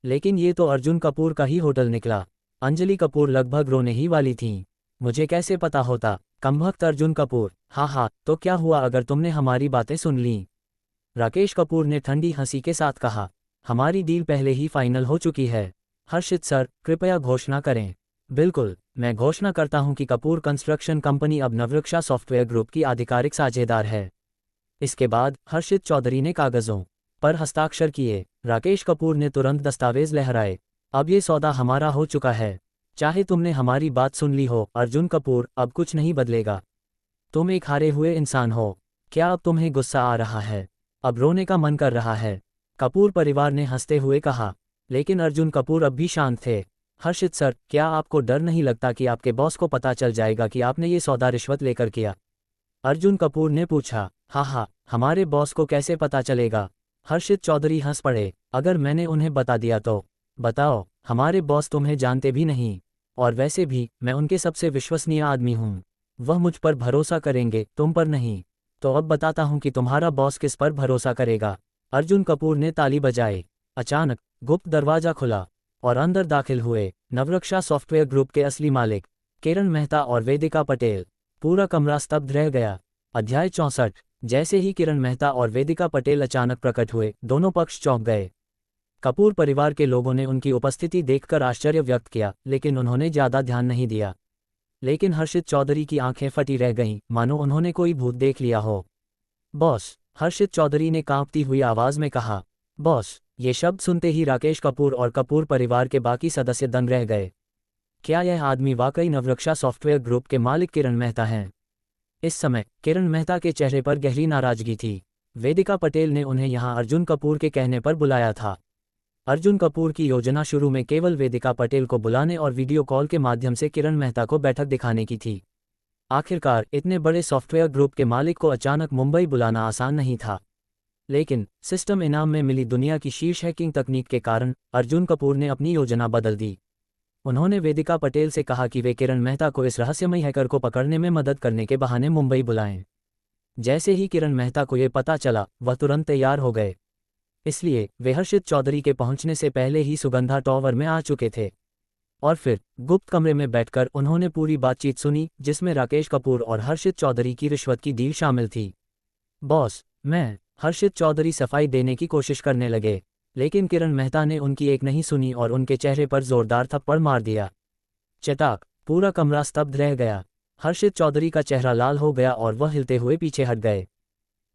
Speaker 1: लेकिन ये तो अर्जुन कपूर का ही होटल निकला। अंजलि कपूर लगभग रोने ही वाली थीं। मुझे कैसे पता होता? कमबख्त अर्जुन कपूर, हाँ, तो क्या हुआ अगर तुमने हमारी बातें सुन लीं? राकेश कपूर ने ठंडी हंसी के साथ कहा, हमारी डील पहले ही फाइनल हो चुकी है। हर्षित सर, कृपया घोषणा करें। बिल्कुल, मैं घोषणा करता हूं कि कपूर कंस्ट्रक्शन कंपनी अब नवरक्षा सॉफ्टवेयर ग्रुप की आधिकारिक साझेदार है। इसके बाद हर्षित चौधरी ने कागजों पर हस्ताक्षर किए। राकेश कपूर ने तुरंत दस्तावेज लहराए। अब ये सौदा हमारा हो चुका है। चाहे तुमने हमारी बात सुन ली हो अर्जुन कपूर, अब कुछ नहीं बदलेगा। तुम एक हारे हुए इंसान हो। क्या अब तुम्हें गुस्सा आ रहा है? अब रोने का मन कर रहा है? कपूर परिवार ने हंसते हुए कहा। लेकिन अर्जुन कपूर अब भी शांत थे। हर्षित सर, क्या आपको डर नहीं लगता कि आपके बॉस को पता चल जाएगा कि आपने ये सौदा रिश्वत लेकर किया? अर्जुन कपूर ने पूछा। हाँ, हमारे बॉस को कैसे पता चलेगा? हर्षित चौधरी हंस पड़े। अगर मैंने उन्हें बता दिया तो? बताओ, हमारे बॉस तुम्हें जानते भी नहीं, और वैसे भी मैं उनके सबसे विश्वसनीय आदमी हूँ। वह मुझ पर भरोसा करेंगे, तुम पर नहीं। तो अब बताता हूँ कि तुम्हारा बॉस किस पर भरोसा करेगा। अर्जुन कपूर ने ताली बजाई। अचानक गुप्त दरवाजा खुला और अंदर दाखिल हुए नवरक्षा सॉफ्टवेयर ग्रुप के असली मालिक किरण मेहता और वेदिका पटेल। पूरा कमरा स्तब्ध रह गया। अध्याय 64। जैसे ही किरण मेहता और वेदिका पटेल अचानक प्रकट हुए, दोनों पक्ष चौंक गए। कपूर परिवार के लोगों ने उनकी उपस्थिति देखकर आश्चर्य व्यक्त किया, लेकिन उन्होंने ज्यादा ध्यान नहीं दिया। लेकिन हर्षित चौधरी की आंखें फटी रह गईं, मानो उन्होंने कोई भूत देख लिया हो। बॉस, हर्षित चौधरी ने कांपती हुई आवाज में कहा। बॉस, ये शब्द सुनते ही राकेश कपूर और कपूर परिवार के बाकी सदस्य दंग रह गए। क्या यह आदमी वाकई नवरक्षा सॉफ्टवेयर ग्रुप के मालिक किरण मेहता हैं? इस समय किरण मेहता के चेहरे पर गहरी नाराजगी थी। वेदिका पटेल ने उन्हें यहां अर्जुन कपूर के कहने पर बुलाया था। अर्जुन कपूर की योजना शुरू में केवल वेदिका पटेल को बुलाने और वीडियो कॉल के माध्यम से किरण मेहता को बैठक दिखाने की थी। आखिरकार इतने बड़े सॉफ्टवेयर ग्रुप के मालिक को अचानक मुंबई बुलाना आसान नहीं था। लेकिन सिस्टम इनाम में मिली दुनिया की शीर्ष हैकिंग तकनीक के कारण अर्जुन कपूर ने अपनी योजना बदल दी। उन्होंने वेदिका पटेल से कहा कि वे किरण मेहता को इस रहस्यमयी हैकर को पकड़ने में मदद करने के बहाने मुंबई बुलाएं। जैसे ही किरण मेहता को ये पता चला, वह तुरंत तैयार हो गए। इसलिए वे हर्षित चौधरी के पहुंचने से पहले ही सुगंधा टॉवर में आ चुके थे। और फिर गुप्त कमरे में बैठकर उन्होंने पूरी बातचीत सुनी, जिसमें राकेश कपूर और हर्षित चौधरी की रिश्वत की डील शामिल थी। बॉस, हर्षित चौधरी सफाई देने की कोशिश करने लगे। लेकिन किरण मेहता ने उनकी एक नहीं सुनी और उनके चेहरे पर जोरदार थप्पड़ मार दिया। चटाक, पूरा कमरा स्तब्ध रह गया। हर्षित चौधरी का चेहरा लाल हो गया और वह हिलते हुए पीछे हट गए।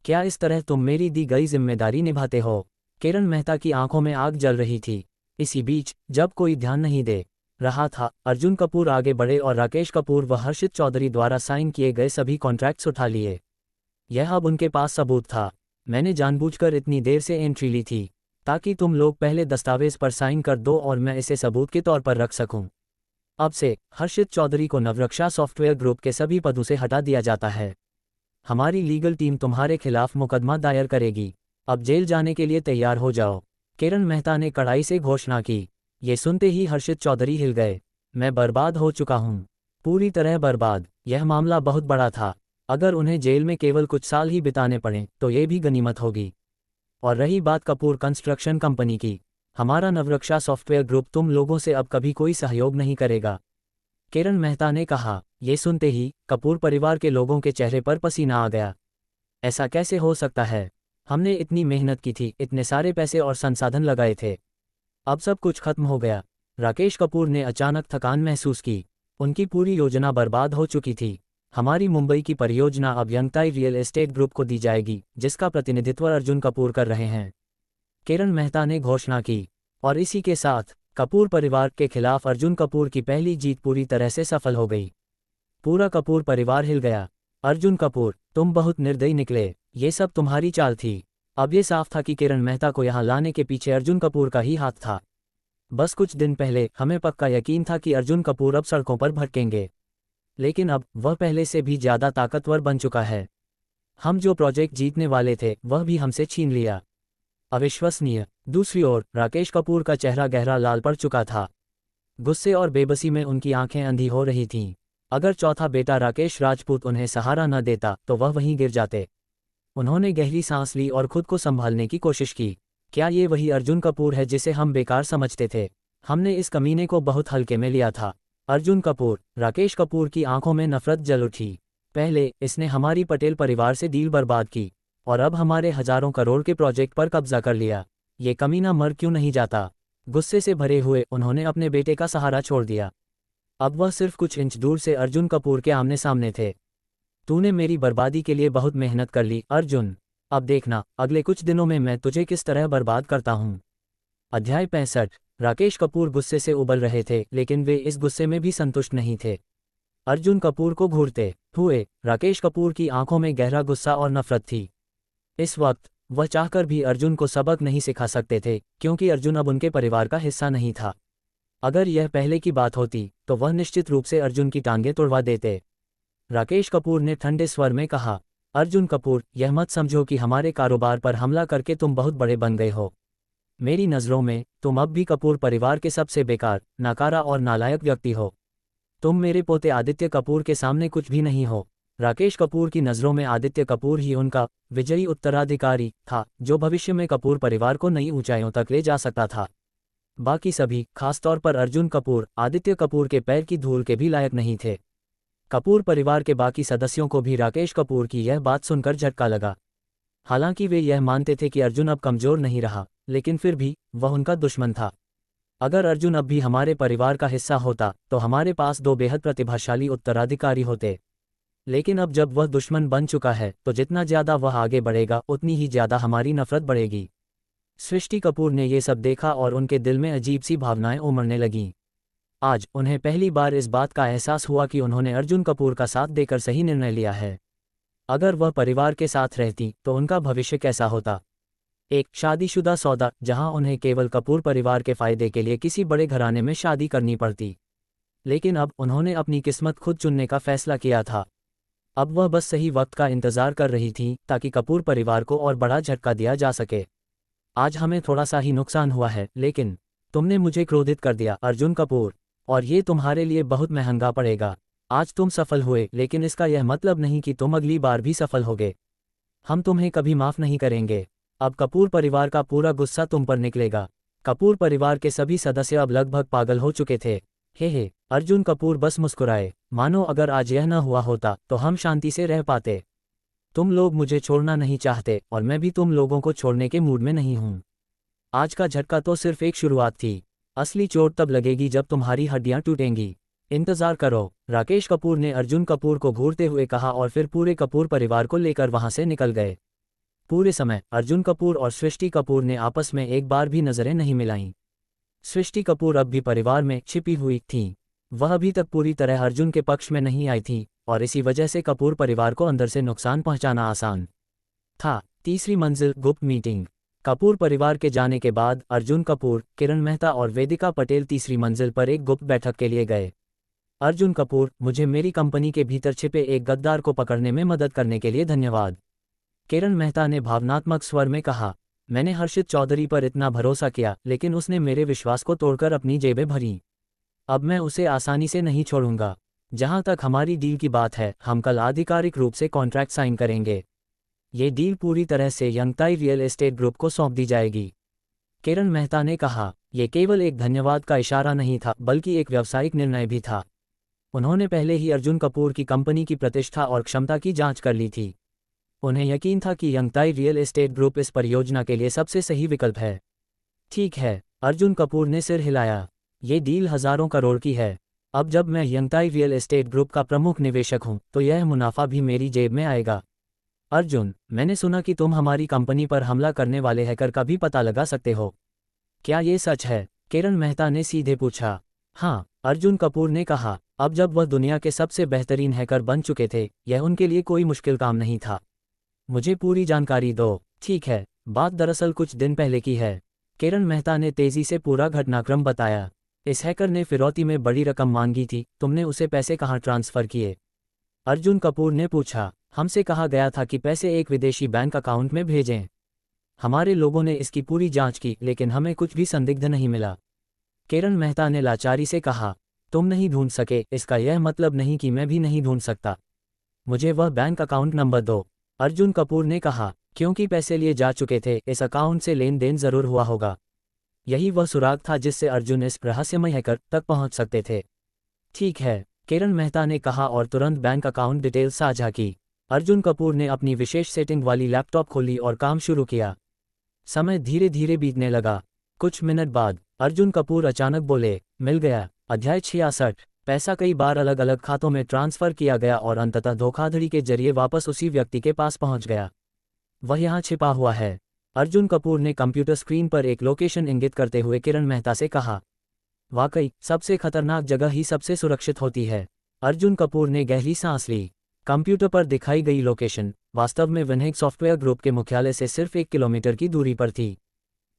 Speaker 1: क्या इस तरह तुम मेरी दी गई जिम्मेदारी निभाते हो? किरण मेहता की आंखों में आग जल रही थी। इसी बीच जब कोई ध्यान नहीं दे रहा था, अर्जुन कपूर आगे बढ़े और राकेश कपूर व हर्षित चौधरी द्वारा साइन किए गए सभी कॉन्ट्रैक्ट्स उठा लिए। यह अब उनके पास सबूत था। मैंने जानबूझकर इतनी देर से एंट्री ली थी ताकि तुम लोग पहले दस्तावेज पर साइन कर दो और मैं इसे सबूत के तौर पर रख सकूं। अब से हर्षित चौधरी को नवरक्षा सॉफ्टवेयर ग्रुप के सभी पदों से हटा दिया जाता है। हमारी लीगल टीम तुम्हारे खिलाफ मुकदमा दायर करेगी। अब जेल जाने के लिए तैयार हो जाओ। किरण मेहता ने कड़ाई से घोषणा की। ये सुनते ही हर्षित चौधरी हिल गए। मैं बर्बाद हो चुका हूँ, पूरी तरह बर्बाद। यह मामला बहुत बड़ा था। अगर उन्हें जेल में केवल कुछ साल ही बिताने पड़े तो ये भी गनीमत होगी। और रही बात कपूर कंस्ट्रक्शन कंपनी की, हमारा नवरक्षा सॉफ्टवेयर ग्रुप तुम लोगों से अब कभी कोई सहयोग नहीं करेगा, किरण मेहता ने कहा। ये सुनते ही कपूर परिवार के लोगों के चेहरे पर पसीना आ गया। ऐसा कैसे हो सकता है? हमने इतनी मेहनत की थी, इतने सारे पैसे और संसाधन लगाए थे, अब सब कुछ खत्म हो गया। राकेश कपूर ने अचानक थकान महसूस की। उनकी पूरी योजना बर्बाद हो चुकी थी। हमारी मुंबई की परियोजना अब यंगताई रियल एस्टेट ग्रुप को दी जाएगी, जिसका प्रतिनिधित्व अर्जुन कपूर कर रहे हैं, किरण मेहता ने घोषणा की। और इसी के साथ कपूर परिवार के खिलाफ अर्जुन कपूर की पहली जीत पूरी तरह से सफल हो गई। पूरा कपूर परिवार हिल गया। अर्जुन कपूर, तुम बहुत निर्दयी निकले। ये सब तुम्हारी चाल थी। अब ये साफ था कि किरण मेहता को यहाँ लाने के पीछे अर्जुन कपूर का ही हाथ था। बस कुछ दिन पहले हमें पक्का यकीन था कि अर्जुन कपूर अब सड़कों पर भटकेंगे, लेकिन अब वह पहले से भी ज़्यादा ताकतवर बन चुका है। हम जो प्रोजेक्ट जीतने वाले थे वह भी हमसे छीन लिया। अविश्वसनीय। दूसरी ओर राकेश कपूर का चेहरा गहरा लाल पड़ चुका था। गुस्से और बेबसी में उनकी आंखें अंधी हो रही थीं। अगर चौथा बेटा राकेश राजपूत उन्हें सहारा न देता तो वह वहीं गिर जाते। उन्होंने गहरी सांस ली और खुद को संभालने की कोशिश की। क्या ये वही अर्जुन कपूर है जिसे हम बेकार समझते थे? हमने इस कमीने को बहुत हल्के में लिया था। अर्जुन कपूर, राकेश कपूर की आंखों में नफरत जल उठी। पहले इसने हमारी पटेल परिवार से डील बर्बाद की और अब हमारे हजारों करोड़ के प्रोजेक्ट पर कब्जा कर लिया। ये कमीना मर क्यों नहीं जाता? गुस्से से भरे हुए उन्होंने अपने बेटे का सहारा छोड़ दिया। अब वह सिर्फ कुछ इंच दूर से अर्जुन कपूर के आमने सामने थे। तूने मेरी बर्बादी के लिए बहुत मेहनत कर ली अर्जुन। अब देखना अगले कुछ दिनों में मैं तुझे किस तरह बर्बाद करता हूँ। अध्याय 65। राकेश कपूर गुस्से से उबल रहे थे, लेकिन वे इस गुस्से में भी संतुष्ट नहीं थे। अर्जुन कपूर को घूरते हुए राकेश कपूर की आंखों में गहरा गुस्सा और नफरत थी। इस वक्त वह चाहकर भी अर्जुन को सबक नहीं सिखा सकते थे, क्योंकि अर्जुन अब उनके परिवार का हिस्सा नहीं था। अगर यह पहले की बात होती तो वह निश्चित रूप से अर्जुन की टांगें तुड़वा देते। राकेश कपूर ने ठंडे स्वर में कहा, अर्जुन कपूर, यह मत समझो कि हमारे कारोबार पर हमला करके तुम बहुत बड़े बन गए हो। मेरी नज़रों में तुम अब भी कपूर परिवार के सबसे बेकार, नाकारा और नालायक व्यक्ति हो। तुम मेरे पोते आदित्य कपूर के सामने कुछ भी नहीं हो। राकेश कपूर की नज़रों में आदित्य कपूर ही उनका विजयी उत्तराधिकारी था, जो भविष्य में कपूर परिवार को नई ऊंचाइयों तक ले जा सकता था। बाकी सभी, खासतौर पर अर्जुन कपूर, आदित्य कपूर के पैर की धूल के भी लायक नहीं थे। कपूर परिवार के बाकी सदस्यों को भी राकेश कपूर की यह बात सुनकर झटका लगा। हालांकि वे यह मानते थे कि अर्जुन अब कमज़ोर नहीं रहा, लेकिन फिर भी वह उनका दुश्मन था। अगर अर्जुन अब भी हमारे परिवार का हिस्सा होता तो हमारे पास दो बेहद प्रतिभाशाली उत्तराधिकारी होते। लेकिन अब जब वह दुश्मन बन चुका है तो जितना ज़्यादा वह आगे बढ़ेगा उतनी ही ज़्यादा हमारी नफरत बढ़ेगी। सृष्टि कपूर ने ये सब देखा और उनके दिल में अजीब सी भावनाएं उमड़ने लगीं। आज उन्हें पहली बार इस बात का एहसास हुआ कि उन्होंने अर्जुन कपूर का साथ देकर सही निर्णय लिया है। अगर वह परिवार के साथ रहती तो उनका भविष्य कैसा होता? एक शादीशुदा सौदा, जहां उन्हें केवल कपूर परिवार के फायदे के लिए किसी बड़े घराने में शादी करनी पड़ती। लेकिन अब उन्होंने अपनी किस्मत खुद चुनने का फैसला किया था। अब वह बस सही वक्त का इंतजार कर रही थी ताकि कपूर परिवार को और बड़ा झटका दिया जा सके। आज हमें थोड़ा सा ही नुकसान हुआ है, लेकिन तुमने मुझे क्रोधित कर दिया अर्जुन कपूर, और ये तुम्हारे लिए बहुत महंगा पड़ेगा। आज तुम सफल हुए, लेकिन इसका यह मतलब नहीं कि तुम अगली बार भी सफल होगे। हम तुम्हें कभी माफ़ नहीं करेंगे। अब कपूर परिवार का पूरा गुस्सा तुम पर निकलेगा। कपूर परिवार के सभी सदस्य अब लगभग पागल हो चुके थे। हे, अर्जुन कपूर बस मुस्कुराए, मानो अगर आज यह न हुआ होता तो हम शांति से रह पाते। तुम लोग मुझे छोड़ना नहीं चाहते और मैं भी तुम लोगों को छोड़ने के मूड में नहीं हूँ। आज का झटका तो सिर्फ एक शुरुआत थी। असली चोट तब लगेगी जब तुम्हारी हड्डियां टूटेंगी। इंतजार करो, राकेश कपूर ने अर्जुन कपूर को घूरते हुए कहा और फिर पूरे कपूर परिवार को लेकर वहां से निकल गए। पूरे समय अर्जुन कपूर और सृष्टि कपूर ने आपस में एक बार भी नजरें नहीं मिलाईं। सृष्टि कपूर अब भी परिवार में छिपी हुई थीं। वह अभी तक पूरी तरह अर्जुन के पक्ष में नहीं आई थी और इसी वजह से कपूर परिवार को अंदर से नुकसान पहुंचाना आसान था। तीसरी मंजिल गुप्त मीटिंग। कपूर परिवार के जाने के बाद अर्जुन कपूर, किरण मेहता और वेदिका पटेल तीसरी मंजिल पर एक गुप्त बैठक के लिए गए। अर्जुन कपूर, मुझे मेरी कंपनी के भीतर छिपे एक गद्दार को पकड़ने में मदद करने के लिए धन्यवाद। किरण मेहता ने भावनात्मक स्वर में कहा, मैंने हर्षित चौधरी पर इतना भरोसा किया लेकिन उसने मेरे विश्वास को तोड़कर अपनी जेबें भरीं। अब मैं उसे आसानी से नहीं छोड़ूंगा। जहां तक हमारी डील की बात है, हम कल आधिकारिक रूप से कॉन्ट्रैक्ट साइन करेंगे। ये डील पूरी तरह से यंगताई रियल एस्टेट ग्रुप को सौंप दी जाएगी। किरण मेहता ने कहा, यह केवल एक धन्यवाद का इशारा नहीं था बल्कि एक व्यावसायिक निर्णय भी था। उन्होंने पहले ही अर्जुन कपूर की कंपनी की प्रतिष्ठा और क्षमता की जांच कर ली थी। उन्हें यकीन था कि यंगताई रियल एस्टेट ग्रुप इस परियोजना के लिए सबसे सही विकल्प है। ठीक है, अर्जुन कपूर ने सिर हिलाया। ये डील हजारों करोड़ की है। अब जब मैं यंगताई रियल एस्टेट ग्रुप का प्रमुख निवेशक हूं तो यह मुनाफा भी मेरी जेब में आएगा। अर्जुन, मैंने सुना कि तुम हमारी कंपनी पर हमला करने वाले हैकर का भी पता लगा सकते हो। क्या ये सच है? किरण मेहता ने सीधे पूछा। हाँ, अर्जुन कपूर ने कहा। अब जब वह दुनिया के सबसे बेहतरीन हैकर बन चुके थे, यह उनके लिए कोई मुश्किल काम नहीं था। मुझे पूरी जानकारी दो। ठीक है, बात दरअसल कुछ दिन पहले की है। किरण मेहता ने तेजी से पूरा घटनाक्रम बताया। इस हैकर ने फिरौती में बड़ी रकम मांगी थी। तुमने उसे पैसे कहाँ ट्रांसफर किए? अर्जुन कपूर ने पूछा। हमसे कहा गया था कि पैसे एक विदेशी बैंक अकाउंट में भेजें। हमारे लोगों ने इसकी पूरी जांच की लेकिन हमें कुछ भी संदिग्ध नहीं मिला। किरण मेहता ने लाचारी से कहा, तुम नहीं ढूंढ सके, इसका यह मतलब नहीं कि मैं भी नहीं ढूंढ सकता। मुझे वह बैंक अकाउंट नंबर दो। अर्जुन कपूर ने कहा, क्योंकि पैसे लिए जा चुके थे, इस अकाउंट से लेन देन जरूर हुआ होगा। यही वह सुराग था जिससे अर्जुन इस रहस्यमय हैकर तक पहुंच सकते थे। ठीक है, किरण मेहता ने कहा और तुरंत बैंक अकाउंट डिटेल साझा की। अर्जुन कपूर ने अपनी विशेष सेटिंग वाली लैपटॉप खोली और काम शुरू किया। समय धीरे धीरे बीतने लगा। कुछ मिनट बाद अर्जुन कपूर अचानक बोले, मिल गया। अध्याय 66। पैसा कई बार अलग अलग खातों में ट्रांसफर किया गया और अंततः धोखाधड़ी के जरिए वापस उसी व्यक्ति के पास पहुंच गया। वह यहाँ छिपा हुआ है। अर्जुन कपूर ने कंप्यूटर स्क्रीन पर एक लोकेशन इंगित करते हुए किरण मेहता से कहा। वाकई, सबसे खतरनाक जगह ही सबसे सुरक्षित होती है। अर्जुन कपूर ने गहरी सांस ली। कंप्यूटर पर दिखाई गई लोकेशन वास्तव में विनहेग सॉफ्टवेयर ग्रुप के मुख्यालय से सिर्फ 1 किलोमीटर की दूरी पर थी।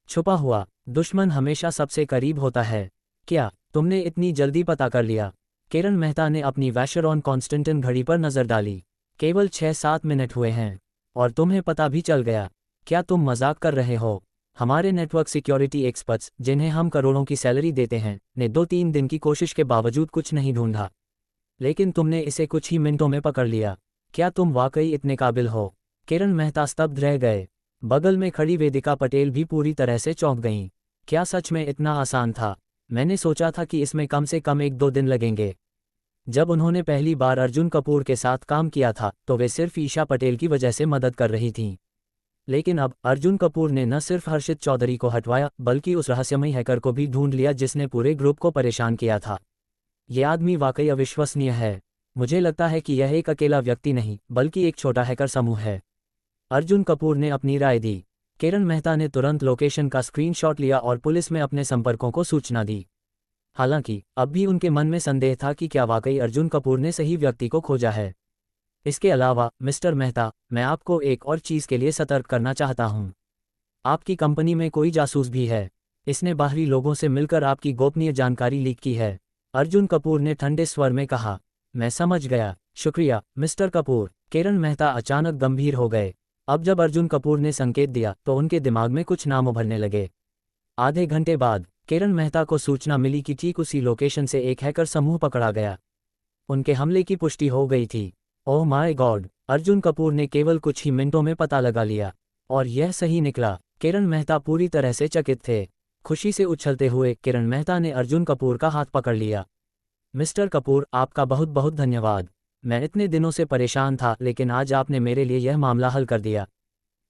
Speaker 1: छुपा हुआ दुश्मन हमेशा सबसे करीब होता है। क्या तुमने इतनी जल्दी पता कर लिया? किरण मेहता ने अपनी वैशरॉन कॉन्स्टेंटिन घड़ी पर नजर डाली। केवल 6-7 मिनट हुए हैं और तुम्हें पता भी चल गया। क्या तुम मजाक कर रहे हो? हमारे नेटवर्क सिक्योरिटी एक्सपर्ट्स, जिन्हें हम करोड़ों की सैलरी देते हैं, ने 2-3 दिन की कोशिश के बावजूद कुछ नहीं ढूंढा। लेकिन तुमने इसे कुछ ही मिनटों में पकड़ लिया। क्या तुम वाकई इतने काबिल हो? किरण मेहता स्तब्ध रह गए। बगल में खड़ी वेदिका पटेल भी पूरी तरह से चौंक गईं। क्या सच में इतना आसान था? मैंने सोचा था कि इसमें कम से कम 1-2 दिन लगेंगे। जब उन्होंने पहली बार अर्जुन कपूर के साथ काम किया था तो वे सिर्फ ईशा पटेल की वजह से मदद कर रही थीं। लेकिन अब अर्जुन कपूर ने न सिर्फ हर्षित चौधरी को हटवाया बल्कि उस रहस्यमयी हैकर को भी ढूंढ लिया जिसने पूरे ग्रुप को परेशान किया था। ये आदमी वाकई अविश्वसनीय है। मुझे लगता है कि यह एक अकेला व्यक्ति नहीं बल्कि एक छोटा हैकर समूह है। अर्जुन कपूर ने अपनी राय दी। किरण मेहता ने तुरंत लोकेशन का स्क्रीनशॉट लिया और पुलिस में अपने संपर्कों को सूचना दी। हालांकि अब भी उनके मन में संदेह था कि क्या वाकई अर्जुन कपूर ने सही व्यक्ति को खोजा है। इसके अलावा मिस्टर मेहता, मैं आपको एक और चीज़ के लिए सतर्क करना चाहता हूं। आपकी कंपनी में कोई जासूस भी है। इसने बाहरी लोगों से मिलकर आपकी गोपनीय जानकारी लीक की है। अर्जुन कपूर ने ठंडे स्वर में कहा। मैं समझ गया, शुक्रिया मिस्टर कपूर। किरण मेहता अचानक गंभीर हो गए। अब जब अर्जुन कपूर ने संकेत दिया तो उनके दिमाग में कुछ नाम उभरने लगे। आधे घंटे बाद किरण मेहता को सूचना मिली कि ठीक उसी लोकेशन से एक हैकर समूह पकड़ा गया। उनके हमले की पुष्टि हो गई थी। Oh my God, Arjun Kapoor ने केवल कुछ ही मिनटों में पता लगा लिया। और यह सही निकला। किरण मेहता पूरी तरह से चकित थे। खुशी से उछलते हुए किरण मेहता ने अर्जुन कपूर का हाथ पकड़ लिया। मिस्टर कपूर, आपका बहुत बहुत धन्यवाद। मैं इतने दिनों से परेशान था लेकिन आज आपने मेरे लिए यह मामला हल कर दिया।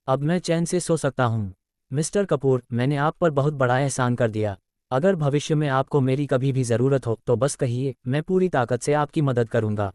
Speaker 1: अब मैं चैन से सो सकता हूँ। मिस्टर कपूर, मैंने आप पर बहुत बड़ा एहसान कर दिया। अगर भविष्य में आपको मेरी कभी भी ज़रूरत हो तो बस कहिए, मैं पूरी ताकत से आपकी मदद करूंगा,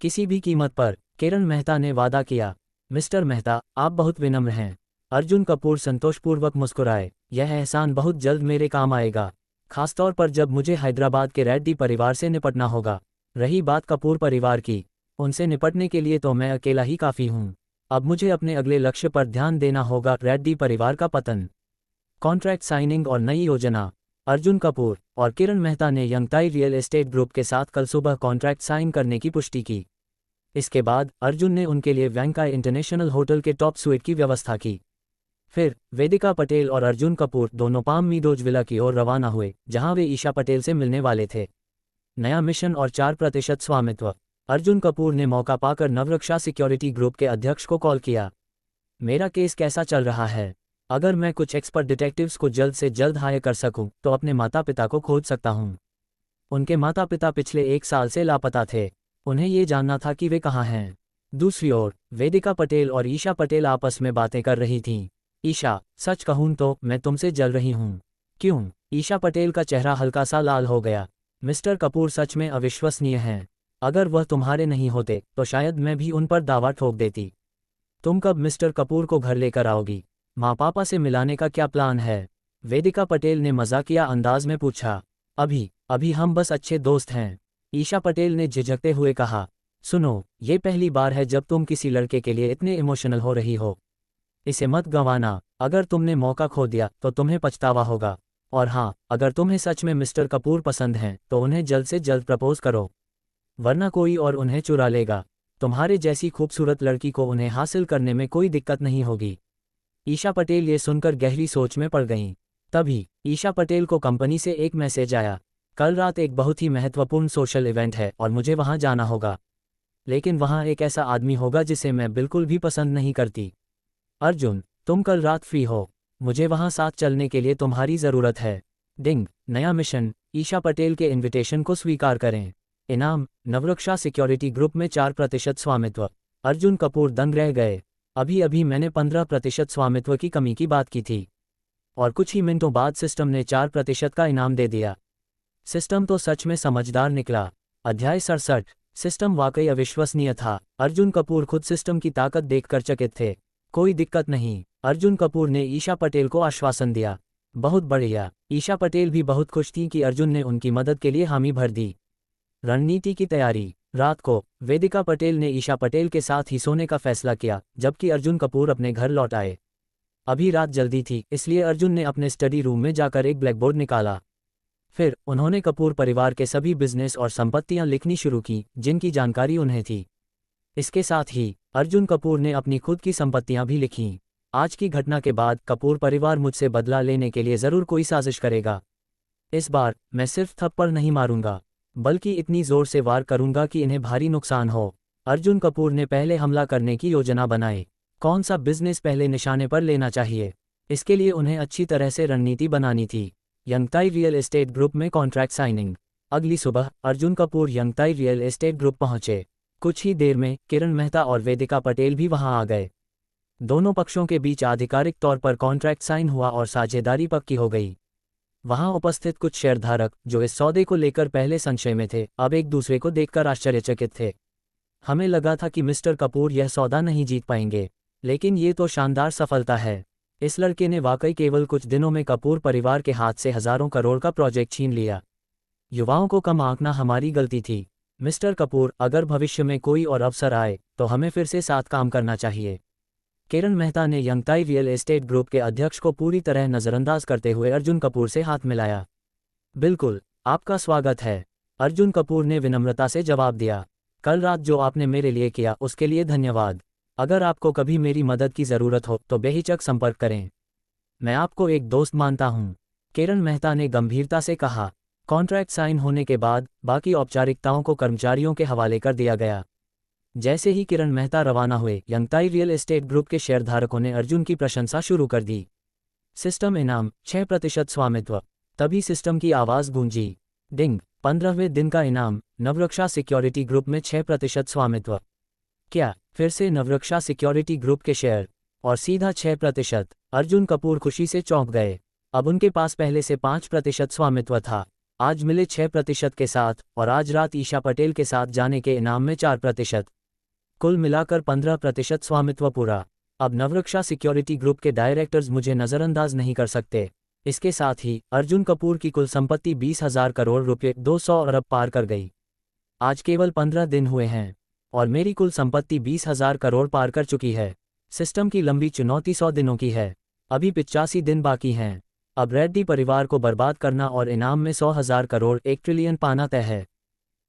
Speaker 1: किसी भी कीमत पर। किरण मेहता ने वादा किया। मिस्टर मेहता, आप बहुत विनम्र हैं। अर्जुन कपूर संतोषपूर्वक मुस्कुराए। यह एहसान बहुत जल्द मेरे काम आएगा, खासतौर पर जब मुझे हैदराबाद के रेड्डी परिवार से निपटना होगा। रही बात कपूर परिवार की, उनसे निपटने के लिए तो मैं अकेला ही काफ़ी हूँ। अब मुझे अपने अगले लक्ष्य पर ध्यान देना होगा, रेड्डी परिवार का पतन, कॉन्ट्रैक्ट साइनिंग और नई योजना। अर्जुन कपूर और किरण मेहता ने यंगताई रियल एस्टेट ग्रुप के साथ कल सुबह कॉन्ट्रैक्ट साइन करने की पुष्टि की। इसके बाद अर्जुन ने उनके लिए वैंकाई इंटरनेशनल होटल के टॉप स्वीट की व्यवस्था की। फिर वेदिका पटेल और अर्जुन कपूर दोनों पाम मीडोज विला की ओर रवाना हुए, जहां वे ईशा पटेल से मिलने वाले थे। नया मिशन और 4% स्वामित्व। अर्जुन कपूर ने मौका पाकर नवरक्षा सिक्योरिटी ग्रुप के अध्यक्ष को कॉल किया। मेरा केस कैसा चल रहा है? अगर मैं कुछ एक्सपर्ट डिटेक्टिव्स को जल्द से जल्द हायर कर सकूं, तो अपने माता पिता को खोज सकता हूं। उनके माता पिता पिछले 1 साल से लापता थे। उन्हें ये जानना था कि वे कहाँ हैं। दूसरी ओर वेदिका पटेल और ईशा पटेल आपस में बातें कर रही थीं। ईशा, सच कहूं तो मैं तुमसे जल रही हूं। क्यों? ईशा पटेल का चेहरा हल्का सा लाल हो गया। मिस्टर कपूर सच में अविश्वसनीय हैं। अगर वह तुम्हारे नहीं होते तो शायद मैं भी उन पर दावा ठोक देती। तुम कब मिस्टर कपूर को घर लेकर आओगी? माँ पापा से मिलाने का क्या प्लान है? वेदिका पटेल ने मजाकिया अंदाज में पूछा। अभी हम बस अच्छे दोस्त हैं, ईशा पटेल ने झिझकते हुए कहा। सुनो, ये पहली बार है जब तुम किसी लड़के के लिए इतने इमोशनल हो रही हो। इसे मत गंवाना। अगर तुमने मौका खो दिया तो तुम्हें पछतावा होगा। और हाँ, अगर तुम्हें सच में मिस्टर कपूर पसंद हैं तो उन्हें जल्द से जल्द प्रपोज करो, वरना कोई और उन्हें चुरा लेगा। तुम्हारे जैसी खूबसूरत लड़की को उन्हें हासिल करने में कोई दिक्कत नहीं होगी। ईशा पटेल ये सुनकर गहरी सोच में पड़ गईं। तभी ईशा पटेल को कंपनी से एक मैसेज आया। कल रात एक बहुत ही महत्वपूर्ण सोशल इवेंट है और मुझे वहां जाना होगा, लेकिन वहां एक ऐसा आदमी होगा जिसे मैं बिल्कुल भी पसंद नहीं करती। अर्जुन, तुम कल रात फ्री हो? मुझे वहां साथ चलने के लिए तुम्हारी ज़रूरत है। डिंग, नया मिशन। ईशा पटेल के इन्विटेशन को स्वीकार करें। इनाम, नवरक्षा सिक्योरिटी ग्रुप में 4% स्वामित्व। अर्जुन कपूर दंग रह गए। अभी मैंने 15% स्वामित्व की कमी की बात की थी, और कुछ ही मिनटों बाद सिस्टम ने 4% का इनाम दे दिया। सिस्टम तो सच में समझदार निकला। अध्याय 67। सिस्टम वाकई अविश्वसनीय था। अर्जुन कपूर खुद सिस्टम की ताकत देखकर चकित थे। कोई दिक्कत नहीं, अर्जुन कपूर ने ईशा पटेल को आश्वासन दिया। बहुत बढ़िया। ईशा पटेल भी बहुत खुश थी कि अर्जुन ने उनकी मदद के लिए हामी भर दी। रणनीति की तैयारी। रात को वेदिका पटेल ने ईशा पटेल के साथ ही सोने का फैसला किया, जबकि अर्जुन कपूर अपने घर लौट आए। अभी रात जल्दी थी, इसलिए अर्जुन ने अपने स्टडी रूम में जाकर एक ब्लैकबोर्ड निकाला। फिर उन्होंने कपूर परिवार के सभी बिजनेस और संपत्तियां लिखनी शुरू की जिनकी जानकारी उन्हें थी। इसके साथ ही अर्जुन कपूर ने अपनी खुद की संपत्तियां भी लिखीं। आज की घटना के बाद कपूर परिवार मुझसे बदला लेने के लिए ज़रूर कोई साजिश करेगा। इस बार मैं सिर्फ थप्पड़ नहीं मारूंगा, बल्कि इतनी जोर से वार करूंगा कि इन्हें भारी नुकसान हो। अर्जुन कपूर ने पहले हमला करने की योजना बनाई। कौन सा बिजनेस पहले निशाने पर लेना चाहिए, इसके लिए उन्हें अच्छी तरह से रणनीति बनानी थी। यंगताई रियल एस्टेट ग्रुप में कॉन्ट्रैक्ट साइनिंग। अगली सुबह Arjun Kapoor Yangtai real estate group पहुंचे। कुछ ही देर में किरण मेहता और वेदिका पटेल भी वहां आ गए। दोनों पक्षों के बीच आधिकारिक तौर पर कॉन्ट्रैक्ट साइन हुआ और साझेदारी पक्की हो गई। वहां उपस्थित कुछ शेयरधारक, जो इस सौदे को लेकर पहले संशय में थे, अब एक दूसरे को देखकर आश्चर्यचकित थे। हमें लगा था कि मिस्टर कपूर यह सौदा नहीं जीत पाएंगे, लेकिन ये तो शानदार सफलता है। इस लड़के ने वाकई केवल कुछ दिनों में कपूर परिवार के हाथ से हजारों करोड़ का प्रोजेक्ट छीन लिया। युवाओं को कम आंकना हमारी गलती थी। मिस्टर कपूर, अगर भविष्य में कोई और अवसर आए तो हमें फिर से साथ काम करना चाहिए। किरण मेहता ने यंगताई रियल एस्टेट ग्रुप के अध्यक्ष को पूरी तरह नज़रअंदाज करते हुए अर्जुन कपूर से हाथ मिलाया। बिल्कुल, आपका स्वागत है, अर्जुन कपूर ने विनम्रता से जवाब दिया। कल रात जो आपने मेरे लिए किया उसके लिए धन्यवाद। अगर आपको कभी मेरी मदद की ज़रूरत हो तो बेहिचक संपर्क करें। मैं आपको एक दोस्त मानता हूँ, किरण मेहता ने गंभीरता से कहा। कॉन्ट्रैक्ट साइन होने के बाद बाकी औपचारिकताओं को कर्मचारियों के हवाले कर दिया गया। जैसे ही किरण मेहता रवाना हुए, यंगताई रियल एस्टेट ग्रुप के शेयरधारकों ने अर्जुन की प्रशंसा शुरू कर दी। सिस्टम इनाम, 6% स्वामित्व। तभी सिस्टम की आवाज़ गूंजी। डिंग, 15वें दिन का इनाम, नवरक्षा सिक्योरिटी ग्रुप में 6% स्वामित्व। क्या फिर से नवरक्षा सिक्योरिटी ग्रुप के शेयर? और सीधा 6%। अर्जुन कपूर खुशी से चौंक गए। अब उनके पास पहले से 5% स्वामित्व था, आज मिले 6% के साथ, और आज रात ईशा पटेल के साथ जाने के इनाम में 4%। कुल मिलाकर 15% स्वामित्व पूरा। अब नवरक्षा सिक्योरिटी ग्रुप के डायरेक्टर्स मुझे नज़रअंदाज नहीं कर सकते। इसके साथ ही अर्जुन कपूर की कुल संपत्ति 20,000 करोड़ रुपये 200 अरब पार कर गई। आज केवल 15 दिन हुए हैं और मेरी कुल संपत्ति 20,000 करोड़ पार कर चुकी है। सिस्टम की लंबी चुनौती 100 दिनों की है, अभी 85 दिन बाकी हैं। अब रेड्डी परिवार को बर्बाद करना और इनाम में 100,000 करोड़ 1 ट्रिलियन पाना तय है।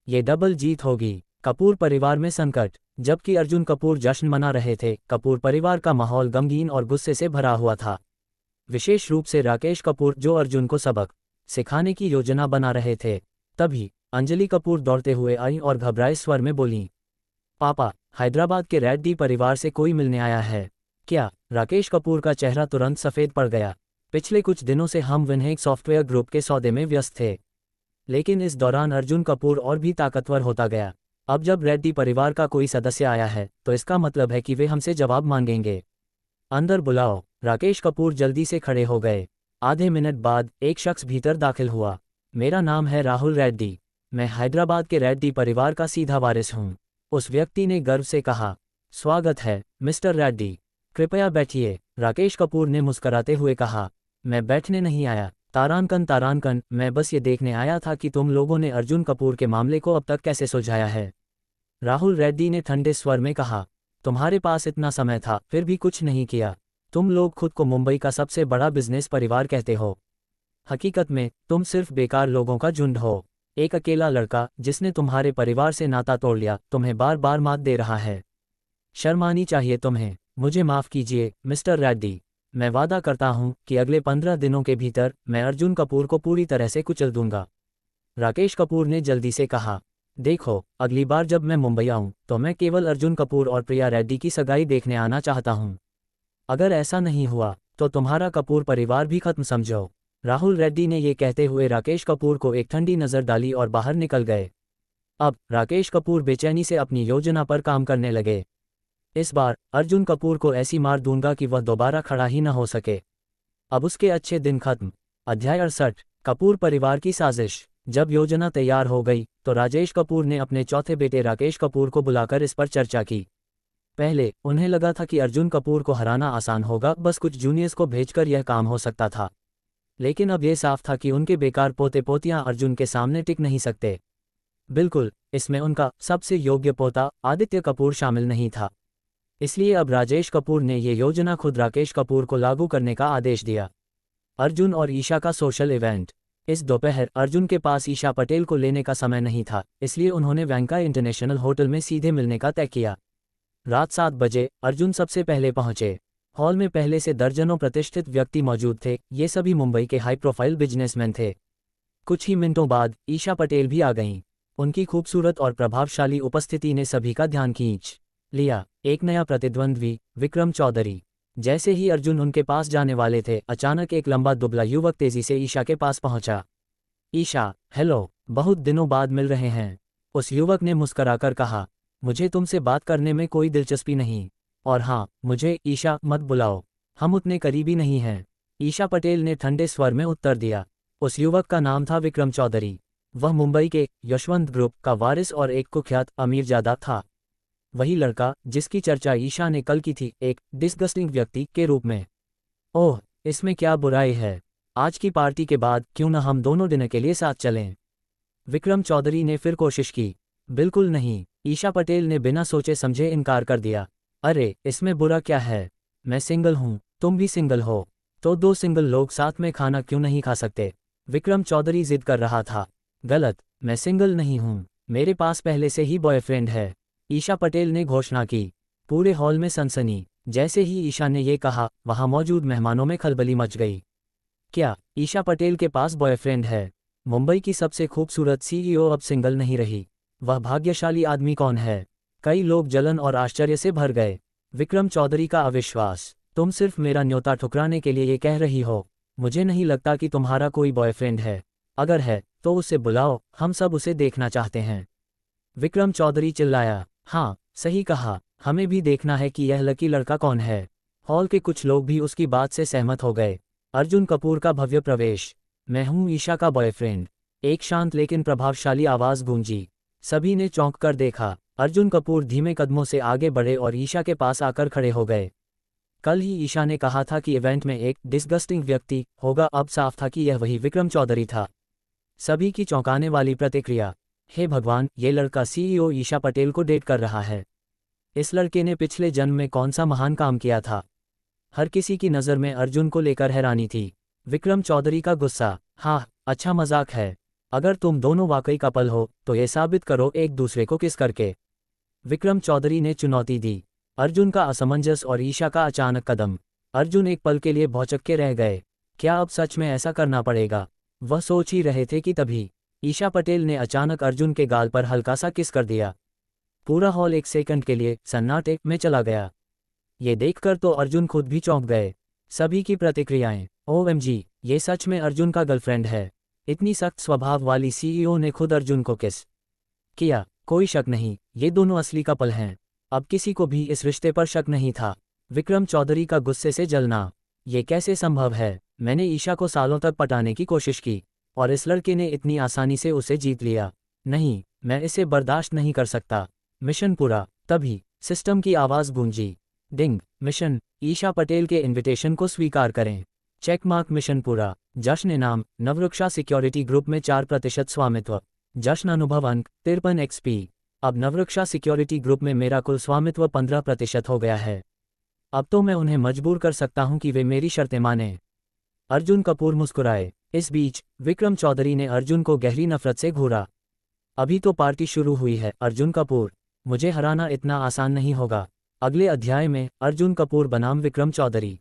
Speaker 1: ये डबल जीत होगी। कपूर परिवार में संकट। जबकि अर्जुन कपूर जश्न मना रहे थे, कपूर परिवार का माहौल गमगीन और गुस्से से भरा हुआ था। विशेष रूप से राकेश कपूर, जो अर्जुन को सबक सिखाने की योजना बना रहे थे। तभी अंजलि कपूर दौड़ते हुए आई और घबराए स्वर में बोलीं, पापा, हैदराबाद के रेड्डी परिवार से कोई मिलने आया है क्या? राकेश कपूर का चेहरा तुरंत सफ़ेद पड़ गया। पिछले कुछ दिनों से हम विनहेक सॉफ्टवेयर ग्रुप के सौदे में व्यस्त थे, लेकिन इस दौरान अर्जुन कपूर और भी ताकतवर होता गया। अब जब रेड्डी परिवार का कोई सदस्य आया है तो इसका मतलब है कि वे हमसे जवाब मांगेंगे। अंदर बुलाओ। राकेश कपूर जल्दी से खड़े हो गए। आधे मिनट बाद एक शख्स भीतर दाखिल हुआ। मेरा नाम है राहुल रेड्डी, मैं हैदराबाद के रेड्डी परिवार का सीधा वारिस हूँ, उस व्यक्ति ने गर्व से कहा। स्वागत है मिस्टर रेड्डी, कृपया बैठिए, राकेश कपूर ने मुस्कराते हुए कहा। मैं बैठने नहीं आया तारानकन, मैं बस ये देखने आया था कि तुम लोगों ने अर्जुन कपूर के मामले को अब तक कैसे सुलझाया है। राहुल रेड्डी ने ठंडे स्वर में कहा। तुम्हारे पास इतना समय था, फिर भी कुछ नहीं किया। तुम लोग खुद को मुंबई का सबसे बड़ा बिजनेस परिवार कहते हो। हकीकत में तुम सिर्फ बेकार लोगों का झुंड हो। एक अकेला लड़का जिसने तुम्हारे परिवार से नाता तोड़ लिया, तुम्हें बार बार मात दे रहा है। शर्म आनी चाहिए तुम्हें। मुझे माफ़ कीजिए मिस्टर रेड्डी, मैं वादा करता हूं कि अगले 15 दिनों के भीतर मैं अर्जुन कपूर को पूरी तरह से कुचल दूंगा। राकेश कपूर ने जल्दी से कहा। देखो, अगली बार जब मैं मुंबई आऊं तो मैं केवल अर्जुन कपूर और प्रिया रेड्डी की सगाई देखने आना चाहता हूं। अगर ऐसा नहीं हुआ तो तुम्हारा कपूर परिवार भी खत्म समझो। राहुल रेड्डी ने ये कहते हुए राकेश कपूर को एक ठंडी नज़र डाली और बाहर निकल गए। अब राकेश कपूर बेचैनी से अपनी योजना पर काम करने लगे। इस बार अर्जुन कपूर को ऐसी मार दूंगा कि वह दोबारा खड़ा ही न हो सके। अब उसके अच्छे दिन खत्म। अध्याय 68। कपूर परिवार की साजिश। जब योजना तैयार हो गई तो राजेश कपूर ने अपने चौथे बेटे राकेश कपूर को बुलाकर इस पर चर्चा की। पहले उन्हें लगा था कि अर्जुन कपूर को हराना आसान होगा, बस कुछ जूनियर्स को भेजकर यह काम हो सकता था। लेकिन अब यह साफ था कि उनके बेकार पोते पोतियां अर्जुन के सामने टिक नहीं सकते। बिल्कुल, इसमें उनका सबसे योग्य पोता आदित्य कपूर शामिल नहीं था। इसलिए अब राजेश कपूर ने ये योजना खुद राकेश कपूर को लागू करने का आदेश दिया। अर्जुन और ईशा का सोशल इवेंट। इस दोपहर अर्जुन के पास ईशा पटेल को लेने का समय नहीं था, इसलिए उन्होंने वैंका इंटरनेशनल होटल में सीधे मिलने का तय किया। रात 7 बजे अर्जुन सबसे पहले पहुंचे। हॉल में पहले से दर्जनों प्रतिष्ठित व्यक्ति मौजूद थे। ये सभी मुंबई के हाई प्रोफाइल बिजनेसमैन थे। कुछ ही मिनटों बाद ईशा पटेल भी आ गईं। उनकी खूबसूरत और प्रभावशाली उपस्थिति ने सभी का ध्यान खींच लिया। एक नया प्रतिद्वंद्वी, विक्रम चौधरी। जैसे ही अर्जुन उनके पास जाने वाले थे, अचानक एक लंबा दुबला युवक तेजी से ईशा के पास पहुंचा। ईशा, हेलो, बहुत दिनों बाद मिल रहे हैं, उस युवक ने मुस्कराकर कहा। मुझे तुमसे बात करने में कोई दिलचस्पी नहीं, और हाँ, मुझे ईशा मत बुलाओ, हम उतने करीबी नहीं हैं, ईशा पटेल ने ठंडे स्वर में उत्तर दिया। उस युवक का नाम था विक्रम चौधरी। वह मुंबई के यशवंत ग्रुप का वारिस और एक कुख्यात अमीरजादा था। वही लड़का जिसकी चर्चा ईशा ने कल की थी, एक डिस्गस्टिंग व्यक्ति के रूप में। ओह, इसमें क्या बुराई है? आज की पार्टी के बाद क्यों न हम दोनों डिनर के लिए साथ चलें? विक्रम चौधरी ने फिर कोशिश की। बिल्कुल नहीं, ईशा पटेल ने बिना सोचे समझे इनकार कर दिया। अरे, इसमें बुरा क्या है? मैं सिंगल हूँ, तुम भी सिंगल हो, तो 2 सिंगल लोग साथ में खाना क्यों नहीं खा सकते? विक्रम चौधरी जिद कर रहा था। गलत, मैं सिंगल नहीं हूँ, मेरे पास पहले से ही बॉयफ्रेंड है, ईशा पटेल ने घोषणा की। पूरे हॉल में सनसनी। जैसे ही ईशा ने ये कहा, वहां मौजूद मेहमानों में खलबली मच गई। क्या ईशा पटेल के पास बॉयफ्रेंड है? मुंबई की सबसे खूबसूरत सीईओ अब सिंगल नहीं रही। वह भाग्यशाली आदमी कौन है? कई लोग जलन और आश्चर्य से भर गए। विक्रम चौधरी का अविश्वास। तुम सिर्फ मेरा न्योता ठुकराने के लिए ये कह रही हो? मुझे नहीं लगता कि तुम्हारा कोई बॉयफ्रेंड है। अगर है तो उसे बुलाओ, हम सब उसे देखना चाहते हैं। विक्रम चौधरी चिल्लाया। हाँ, सही कहा, हमें भी देखना है कि यह लकी लड़का कौन है। हॉल के कुछ लोग भी उसकी बात से सहमत हो गए। अर्जुन कपूर का भव्य प्रवेश। मैं हूँ ईशा का बॉयफ्रेंड। एक शांत लेकिन प्रभावशाली आवाज़ गूंजी। सभी ने चौंक कर देखा। अर्जुन कपूर धीमे कदमों से आगे बढ़े और ईशा के पास आकर खड़े हो गए। कल ही ईशा ने कहा था कि इवेंट में एक डिस्गस्टिंग व्यक्ति होगा, अब साफ था कि यह वही विक्रम चौधरी था। सभी की चौंकाने वाली प्रतिक्रिया। हे भगवान, ये लड़का सीईओ ईशा पटेल को डेट कर रहा है। इस लड़के ने पिछले जन्म में कौन सा महान काम किया था। हर किसी की नज़र में अर्जुन को लेकर हैरानी थी। विक्रम चौधरी का गुस्सा। हाँ, अच्छा मजाक है। अगर तुम दोनों वाकई कपल हो तो ये साबित करो एक दूसरे को किस करके। विक्रम चौधरी ने चुनौती दी। अर्जुन का असमंजस और ईशा का अचानक कदम। अर्जुन एक पल के लिए भौचक्के रह गए। क्या अब सच में ऐसा करना पड़ेगा? वह सोच ही रहे थे कि तभी ईशा पटेल ने अचानक अर्जुन के गाल पर हल्का सा किस कर दिया। पूरा हॉल एक सेकंड के लिए सन्नाटे में चला गया। ये देखकर तो अर्जुन खुद भी चौंक गए। सभी की प्रतिक्रियाएं। ओएमजी, ये सच में अर्जुन का गर्लफ्रेंड है। इतनी सख्त स्वभाव वाली सीईओ ने खुद अर्जुन को किस किया। कोई शक नहीं, ये दोनों असली कपल हैं। अब किसी को भी इस रिश्ते पर शक नहीं था। विक्रम चौधरी का गुस्से से जलना। ये कैसे संभव है? मैंने ईशा को सालों तक पटाने की कोशिश की और इस लड़के ने इतनी आसानी से उसे जीत लिया। नहीं, मैं इसे बर्दाश्त नहीं कर सकता। मिशन पूरा। तभी सिस्टम की आवाज़ गूंजी। डिंग। मिशन, ईशा पटेल के इनविटेशन को स्वीकार करें। Check mark. मिशन पूरा। जश्न इनाम, नवरक्षा सिक्योरिटी ग्रुप में 4% स्वामित्व। जश्न अनुभव अंक 53 XP। अब नवरक्षा सिक्योरिटी ग्रुप में मेरा कुल स्वामित्व 15% हो गया है। अब तो मैं उन्हें मजबूर कर सकता हूं कि वे मेरी शर्तें मानें। अर्जुन कपूर मुस्कुराए। इस बीच विक्रम चौधरी ने अर्जुन को गहरी नफरत से घूरा। अभी तो पार्टी शुरू हुई है अर्जुन कपूर। मुझे हराना इतना आसान नहीं होगा। अगले अध्याय में अर्जुन कपूर बनाम विक्रम चौधरी।